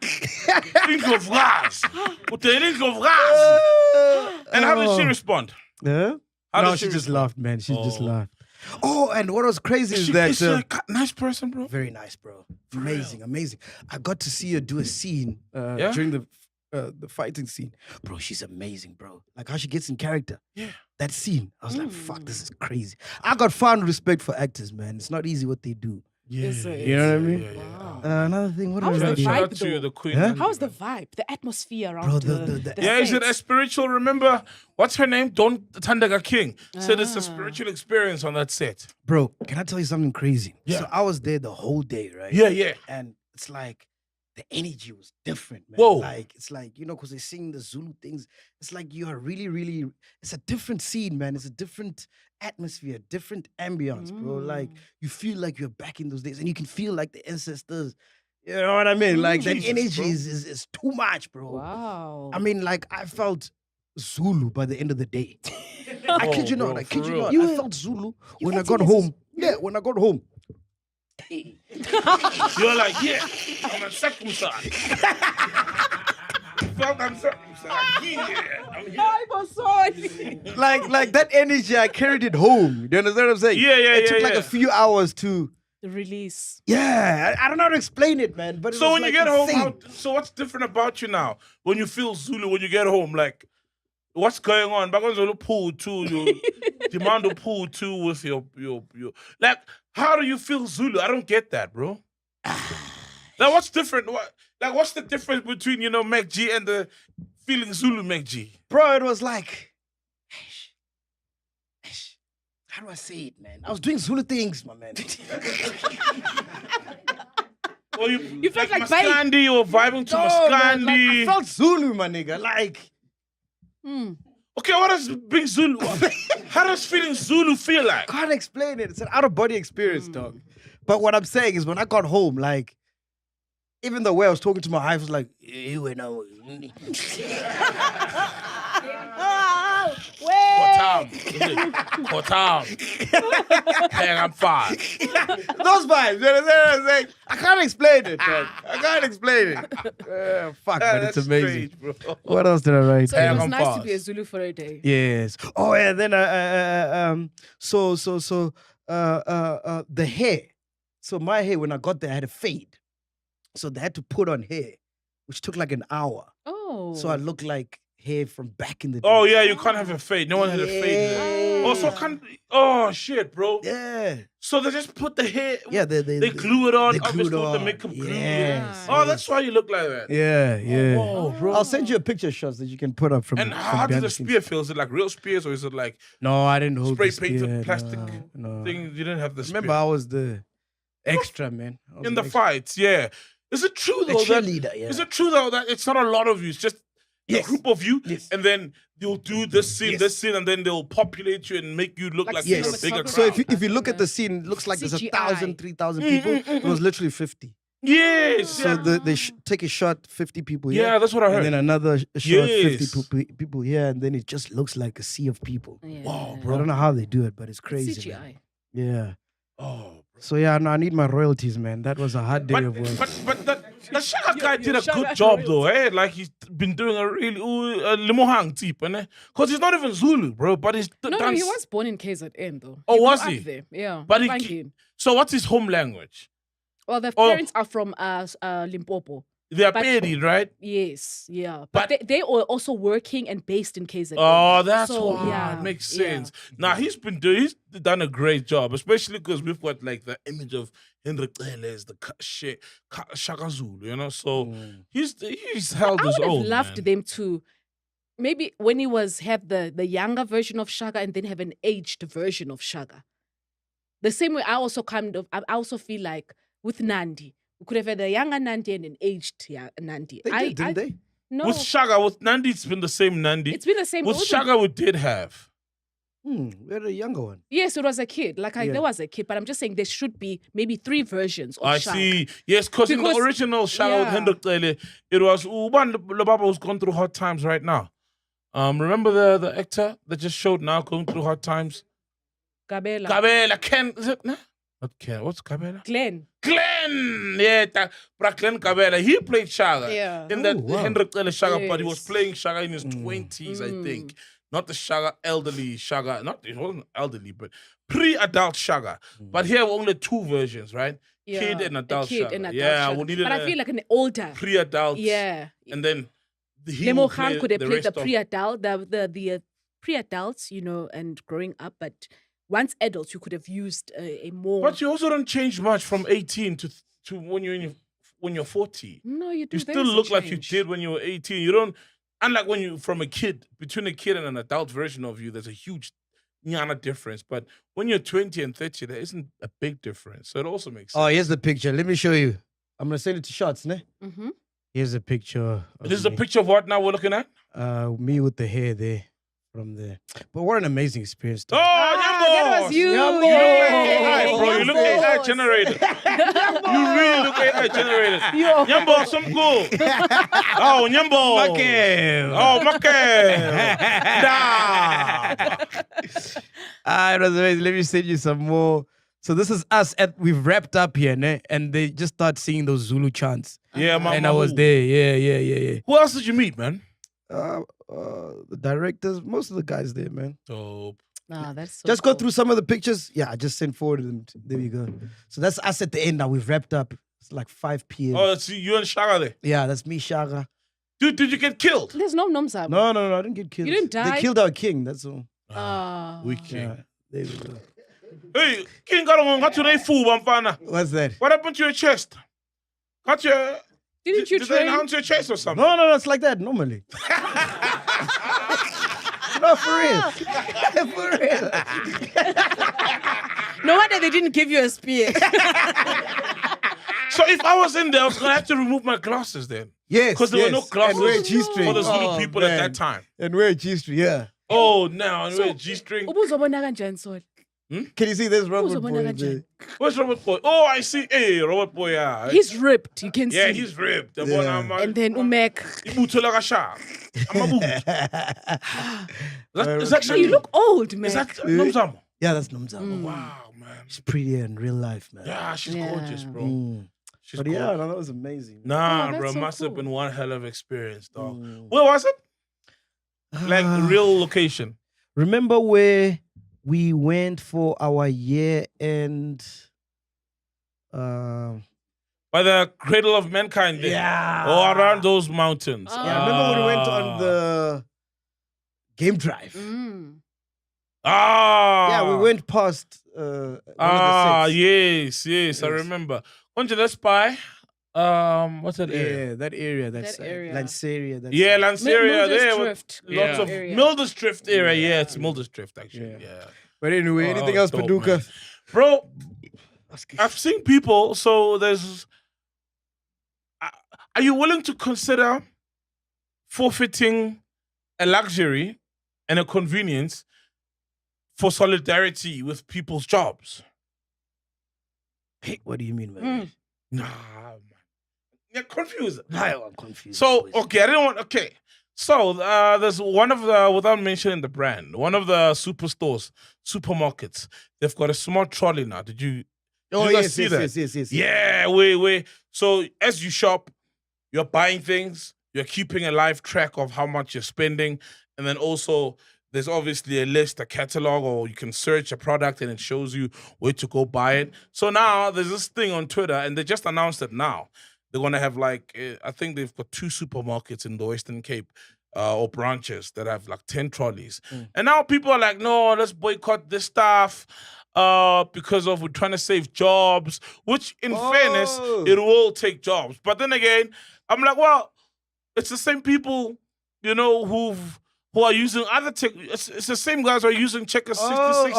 B: indlu of gas. Utelela indlu of gas. And how did she respond?
A: Yeah? No, she just laughed, man. She just laughed. Oh, and what was crazy is that...
B: Is she a nice person, bro?
A: Very nice, bro. Amazing. I got to see her do a scene during the fighting scene. Bro, she's amazing, bro. Like how she gets in character.
B: Yeah.
A: That scene, I was like, fuck, this is crazy. I got fond respect for actors, man. It's not easy what they do.
B: Yeah.
A: You know what I mean?
B: Yeah.
C: Wow.
A: Another thing, what
C: How's
A: was
C: the
A: I
C: vibe,
B: Shout out
C: though?
B: to the queen.
A: Huh?
C: How's the vibe, the atmosphere around
A: Bro,
C: the
B: Yeah, is it
C: set?
B: a spiritual? Remember, what's her name? Don't Tandaga King. Said it's a spiritual experience on that set.
A: Bro, can I tell you something crazy?
B: Yeah.
A: So I was there the whole day, right?
B: Yeah.
A: And it's like the energy was different, man.
B: Whoa.
A: Like, it's like, you know, because they sing the Zulu things. It's like you are really, it's a different scene, man. It's a different atmosphere, different ambience, bro. Like, you feel like you're back in those days and you can feel like the ancestors. You know what I mean? Like, that
B: Jesus,
A: energy
B: bro.
A: is too much, bro.
C: Wow.
A: I mean, like, I felt Zulu by the end of the day. I kid you
B: bro,
A: not. I
B: for
A: kid you
B: real.
A: not. I felt Zulu when I
C: felt
A: got
C: it as
A: home. Yeah, when I got home.
B: You're like, yeah, I'm uncircumcised. Felt uncircumcised. Yeah, I'm here.
C: I was sorry.
A: Like that energy, I carried it home. You understand what I'm saying?
B: Yeah,
A: It took
B: yeah,
A: like
B: yeah.
A: a few hours to.
C: The release.
A: Yeah, I don't know how to explain it, man. But it
B: So
A: was
B: when
A: like
B: you get home,
A: insane.
B: so what's different about you now? When you feel Zulu, when you get home, like, what's going on? Back on Zulu pool too, you demand a pool too with your like. How do you feel Zulu? I don't get that, bro. Like, what's different? What's the difference between MacG and the feeling Zulu MacG?
A: Bro, it was like, how do I say it, man? I was doing Zulu things, my man.
B: Or you
C: felt like
B: Maskandi or vibing to
A: No, man, like,
B: Maskandi.
A: I felt Zulu, my nigga. Like,
B: Okay, what does being Zulu? How does feeling Zulu feel like?
A: can't explain it. It's an out-of-body experience, dog. But what I'm saying is when I got home, like, even the way I was talking to my wife was like, you know.
B: Kotam. Hey, I'm fine.
A: Those vibes, you understand what I'm saying? I can't explain it, dog. I can't explain it. Fuck, but it's
B: That's
A: amazing.
B: strange, bro.
A: What else did I write?
C: So it was
B: I'm
C: nice to
B: fast.
C: be a Zulu for a day.
A: Yes. Oh, and then the hair. So my hair, when I got there, I had a fade. So they had to put on hair which took like an hour.
C: Oh.
A: So I look like hair from back in the day.
B: Oh yeah, you can't have a fade. No one had a fade.
A: Yeah.
B: Also, oh shit, bro.
A: Yeah.
B: So they just put the hair.
A: Yeah, they
B: glue it on.
A: they glue it
B: Obviously, with the
A: on.
B: makeup glue.
A: Yes,
B: Oh, that's why you look like that.
A: Yeah, yeah.
B: Oh, bro.
A: I'll send you a picture shots that you can put up from.
B: And
A: from
B: how did
A: behind
B: the
A: scenes.
B: spear feel? Is it like real spears or is it like
A: No, I didn't hold
B: spray
A: the
B: painted
A: spear,
B: plastic
A: no.
B: thing? You didn't have the spear.
A: Remember, I was the extra man. I was
B: in
A: an
B: the
A: extra.
B: fights, yeah. Is it true
A: The
B: though? That,
A: cheerleader, yeah.
B: Is it true though that it's not a lot of you? It's just a group of you, and then they'll do this scene, and then they'll populate you and make you look like you're a bigger crowd.
A: So if you look at the scene, it looks like there's 1,000, 3,000 people. It was literally 50.
B: Yes.
A: So they take a shot, 50 people here.
B: Yeah, that's what I heard.
A: And then another shot,
B: Yes.
A: 50 people here, and then it just looks like a sea of people.
B: Wow,
A: I
B: bro.
A: don't know how they do it, but it's crazy.
C: CGI.
A: man. Yeah.
B: Oh.
A: So yeah, no, I need my royalties, man. That was a hard day of work.
B: But the Shaka guy did a good job though, eh? Like he's been doing a really limohang type, because he's not even Zulu, bro. But he's
C: No, he was born in KZN though.
B: Oh,
C: grew
B: was
C: up
B: he?
C: There. Yeah.
B: But
C: Thank
B: he.
C: you.
B: So what's his home language?
C: Well, the
B: Oh.
C: parents are from Limpopo.
B: They are
C: But-
B: married, right?
C: Yes, yeah.
B: But-
C: But they are also working and based in KZN.
B: Oh, that's
C: So,
B: why.
C: yeah,
B: It makes
C: yeah.
B: sense. Now he's done a great job, especially because we've got like the image of Hendrik Teles, the Shaka Zulu, you know. So he's held
C: I
B: his
C: would have
B: own.
C: loved
B: man.
C: them to maybe when he was have the younger version of Shaka and then have an aged version of Shaka. The same way I also feel like with Nandi, we could have had a younger Nandi and an aged Nandi.
A: They did, didn't they?
C: No,
B: With Shaka, with Nandi, it's been the same Nandi.
C: it's been the same.
B: With
C: it wasn't-
B: Shaka, we did have.
A: We had a younger one.
C: Yes, it was a kid.
A: Yeah.
C: There was a kid, but I'm just saying there should be maybe 3 versions of
B: I
C: Shaka.
B: see. Yes, because in the
C: Because-
B: original Shaka with
C: yeah.
B: Hendrik Tele, it was Uban Lobaba who's going through hard times right now. Remember the actor that just showed now going through hard times?
C: Gabela.
B: Gabela, Ken, is it? Nah? Not Ken, what's Gabela?
C: Glenn.
B: Glenn! Yeah, Glenn Gabela. He played Shaka.
C: Yeah.
B: In that
A: Oh, wow.
B: Hendrik Tele Shaka, but he was
C: Yes.
B: playing Shaka in his 20s, I think. Not the Shaka, elderly Shaka. It wasn't elderly, but pre-adult Shaka. But here were only 2 versions, right? Kid
C: Yeah,
B: and
C: a
B: adult
C: kid
B: Shaka.
C: and adult
B: Yeah,
C: Shaka.
B: we needed
C: But I feel like an older.
B: pre-adult.
C: Yeah.
B: And then he will
C: Lemo
B: play
C: Khan could have
B: the
C: played the
B: rest of-
C: pre-adult, the pre-adults, and growing up. But once adults, you could have used a more.
B: But you also don't change much from 18 to when you're 40.
C: No, you do.
B: You
C: there
B: still
C: is a
B: look like you
C: change.
B: did when you were 18. You don't, unlike when you from a kid, between a kid and an adult version of you, there's a huge nyana difference. But when you're 20 and 30, there isn't a big difference. So it also makes sense.
A: Oh, here's the picture. Let me show you. I'm gonna send it to shots, ne?
C: Mhm.
A: Here's a picture. Of
B: This is a
A: me.
B: picture of what now we're looking at?
A: Me with the hair there from there. But what an amazing experience.
B: Oh,
A: though.
C: that was you.
B: You look like AI, bro. You look AI generated. You really look AI generated. Nyambo, some cool. Oh, Nyambo.
A: Makev.
B: Oh, Makev. Nah.
A: It was amazing. Let me send you some more. So this is us we've wrapped up here, ne? And they just start singing those Zulu chants.
B: Yeah, man.
A: And I was there. Yeah.
B: Who else did you meet, man?
A: The directors, most of the guys there, man.
B: Dope.
C: Nah, that's so
A: Just go
C: cool.
A: through some of the pictures. Yeah, I just sent forward them. There you go. So that's us at the end now. We've wrapped up. It's like 5 p.m.
B: Oh, it's you and Shaka there.
A: Yeah, that's me, Shaka.
B: Dude, did you get killed?
C: There's no Nomzamo.
A: No, I didn't get killed.
C: You didn't die?
A: They killed our king. That's all.
B: We king.
A: Yeah, there we go.
B: Hey, King got on got your fool, Bamfana.
A: What's that?
B: What happened to your chest? Got your
C: Didn't you
B: did they
C: train?
B: enhance your chest or something?
A: No, it's like that normally. No, for real. For real.
C: No wonder they didn't give you a spear.
B: So if I was in there, I was gonna have to remove my glasses then.
A: Yes.
B: Because there were no glasses
A: And wear a G-string.
B: for the Zulu
A: Oh,
B: people
A: man.
B: at that time.
A: And wear a G-string, yeah.
B: Oh, now and wear a G-string.
C: Ubuzobona kanjani Sol?
A: Can you see this Robert
C: Uzobona
A: boy?
C: kanjani?
B: Where's Robert Boy? Oh, I see. Hey, Robert Boy, yeah.
C: He's ripped. You can see.
B: Yeah, he's ripped. The one I'm
C: And then Umek.
B: Ibutula Gasha. I'm a boot. Is that
C: You look old, man.
B: Is that Nomzamo?
A: Yeah, that's Nomzamo.
B: Wow, man.
A: She's pretty in real life, man.
B: Yeah, she's
C: Yeah.
B: gorgeous, bro. She's
A: But
B: gorgeous.
A: yeah, no, that was amazing.
B: Nah,
C: Oh, that's
B: bro,
C: so
B: must have
C: cool.
B: been one hell of experience, dog. Where was it? Like
A: Ah.
B: real location.
A: Remember where we went for our year-end
B: By the cradle of mankind there.
A: Yeah.
B: Or around those mountains.
A: Yeah, I remember when we went on the game drive. Yeah, we went past one of the 6.
B: Yes, I remember. Onto the spy. What's that area?
A: Yeah, that area. That's
C: That area.
A: Lanceria. That's
B: Yeah, Lanceria. There were
C: Drift.
B: lots of
C: area.
B: Milder's Drift area. Yeah, it's Milder's Drift actually. Yeah.
A: But anyway, anything else,
B: dope,
A: Paducah?
B: man. Bro, I've seen people. So there's. Are you willing to consider forfeiting a luxury and a convenience for solidarity with people's jobs?
A: Hey, what do you mean, man?
B: Nah, man. You're confused.
A: I'm confused.
B: So, okay, I didn't want. Okay. So, there's one of the, without mentioning the brand, one of the supermarkets, they've got a small trolley now. Did you guys see that?
A: Yes.
B: Yeah, wait. So, as you shop, you're buying things, you're keeping a live track of how much you're spending, and then also there's obviously a list, a catalog, or you can search a product and it shows you where to go buy it. So now there's this thing on Twitter, and they just announced it now. They're going to have I think they've got 2 supermarkets in the Western Cape or branches that have 10 trolleys. And now people are like, no, let's boycott this stuff because we're trying to save jobs, which in fairness, it will take jobs. But then again, I'm like, well, it's the same people, who are using other tech. It's the same guys who are using Checker 6060.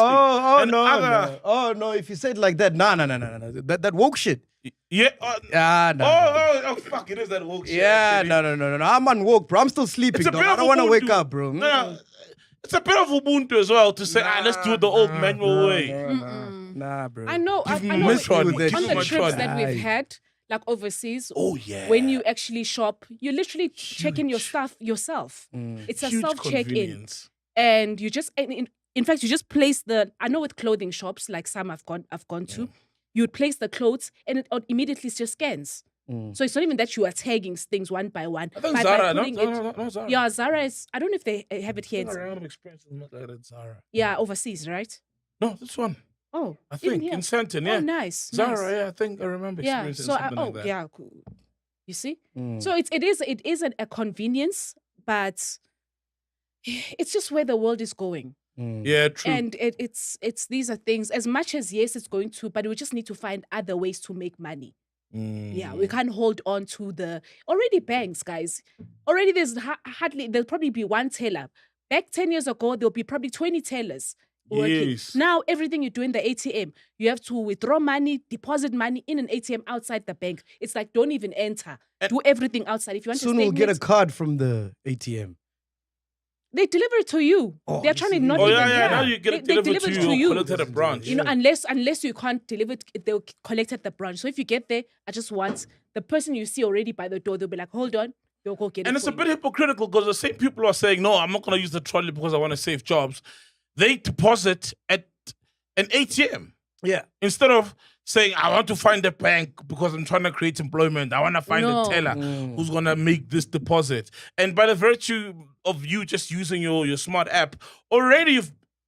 A: No. If you say it like that, no. That woke shit.
B: Yeah.
A: No.
B: Fuck, it is that woke shit.
A: Yeah, no. I'm unwoke, bro. I'm still sleeping, dog. I don't want to wake up, bro.
B: No. It's a bit of Ubuntu as well to say, let's do it the old manual way.
A: Nah, bro.
C: I know.
B: Give me
C: I know.
B: my
C: On
B: trolley.
C: the
B: Give me my
C: trips
B: trolley.
C: that we've had, overseas.
B: Oh yeah.
C: When you actually shop, you're literally checking your stuff yourself. It's a
B: Huge
C: self-check-in.
B: convenience.
C: And you just, in fact, you just place I know with clothing shops, like some I've gone to, you'd place the clothes and it immediately just scans. So it's not even that you are tagging things one by one.
B: I think
C: by
B: Zara,
C: putting
B: no, Zara.
C: Yeah, Zara is, I don't know if they have it here.
B: I remember experiencing like that at Zara.
C: Yeah, overseas, right?
B: No, this one.
C: Oh,
B: I think in Santon, yeah.
C: Oh, nice.
B: Zara,
C: nice.
B: yeah, I think I remember experiencing something like that.
C: Yeah, cool. You see? So it is a convenience, but it's just where the world is going.
B: Yeah, true.
C: And it's these are things, as much as yes, it's going to, but we just need to find other ways to make money. Yeah, we can't hold on to already banks, guys. Already there's there'll probably be one teller. Back 10 years ago, there'll be probably 20 tellers working.
B: Yes.
C: Now everything you do in the ATM, you have to withdraw money, deposit money in an ATM outside the bank. It's like don't even enter. Do everything outside. If you want
A: Soon we'll get a card from the ATM.
C: they deliver it to you. They're trying to not even.
B: Now you get it
C: they
B: delivered to you. Collect at a branch.
C: Unless you can't deliver it, they'll collect at the branch. So if you get there, I just want the person you see already by the door, they'll be like, hold on, they'll go get it.
B: And it's a bit hypocritical because the same people are saying, no, I'm not going to use the trolley because I want to save jobs. They deposit at an ATM.
A: Yeah.
B: Instead of saying, I want to find a bank because I'm trying to create employment. I want to find a teller who's going to make this deposit. And by the virtue of you just using your smart app, already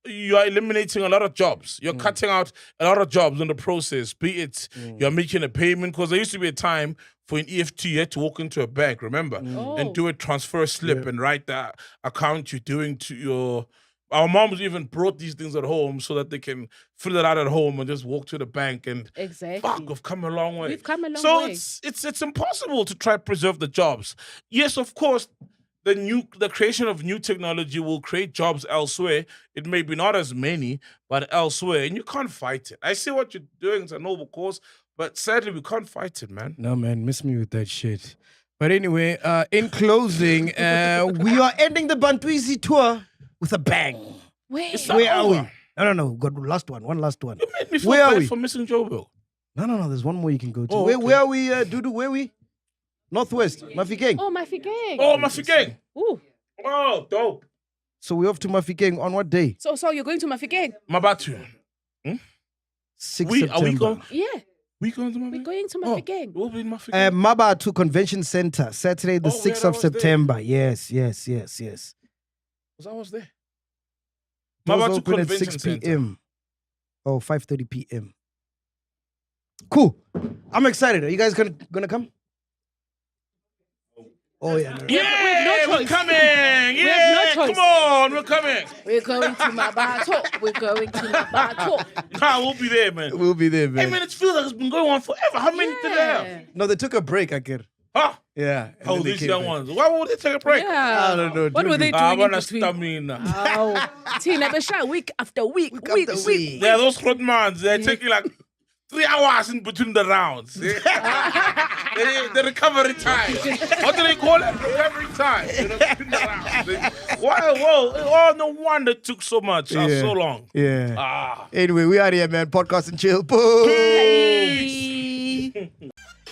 B: you are eliminating a lot of jobs. You're cutting out a lot of jobs in the process. Be it you're making a payment, because there used to be a time for an EFT, you had to walk into a bank, remember? And do a transfer slip and write the account you're doing to your... Our moms even brought these things at home so that they can fill it out at home and just walk to the bank and fuck, we've come a long way.
C: We've come a long way.
B: So it's impossible to try to preserve the jobs. Yes, of course, the creation of new technology will create jobs elsewhere. It may be not as many, but elsewhere, and you can't fight it. I see what you're doing; it's a noble cause, but sadly, we can't fight it, man.
A: No, man, miss me with that shit. But anyway, in closing, we are ending the Bantwizi tour with a bang.
C: Where
A: are we? No. Got one last one.
B: You made me feel
A: Where are
B: bad
A: we?
B: for missing Joburg.
A: No. There's one more you can go to.
B: Oh,
A: Where are we, Dudu? Where are we? Northwest, Mafikeng.
C: Oh, Mafikeng.
B: Oh, Mafikeng.
C: Ooh.
B: Oh, dope.
A: So we're off to Mafikeng on what day?
C: So you're going to Mafikeng?
B: Mabatu.
A: 6th September.
B: Are we going?
C: Yeah.
B: We going to Mafikeng?
C: We're going to Mafikeng.
B: We'll be in Mafikeng.
A: Mabatu Convention Center, Saturday the 6th of September. Yes.
B: Because I was there.
A: Doors
B: Mabatu
A: open at
B: Convention
A: 6
B: Center.
A: p.m. Oh, 5:30 p.m. Cool. I'm excited. Are you guys gonna come? Oh yeah. No.
B: Yeah, we're coming.
C: have no
B: Yeah,
C: choice.
B: come on, we're coming.
C: We're going to Mabato. We're going to Mabato.
B: Nah, we'll be there, man.
A: We'll be there,
B: Hey,
A: man.
B: man, it feels like it's been going on forever. How many did they have?
A: No, they took a break, Akir.
B: Huh?
A: Yeah. and
B: Oh,
A: then they
B: these
A: came
B: young
A: back.
B: ones. Why would they take a break?
C: Yeah.
A: I don't know.
C: What were they
B: I
C: doing in
B: want to
C: between?
B: stamina.
C: Oh, Tina, the show week after week, week.
B: Yeah, those hot mans, they're taking like 3 hours in between the rounds. the recovery time. What do they call it? Recovery time. Between the rounds. Whoa. Oh, no wonder it took so much. So long.
A: Yeah.
B: Ah.
A: Anyway, we out here, man. Podcast and chill. Boom.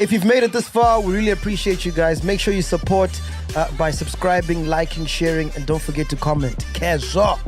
A: If you've made it this far, we really appreciate you guys. Make sure you support by subscribing, liking, sharing, and don't forget to comment. Kezo.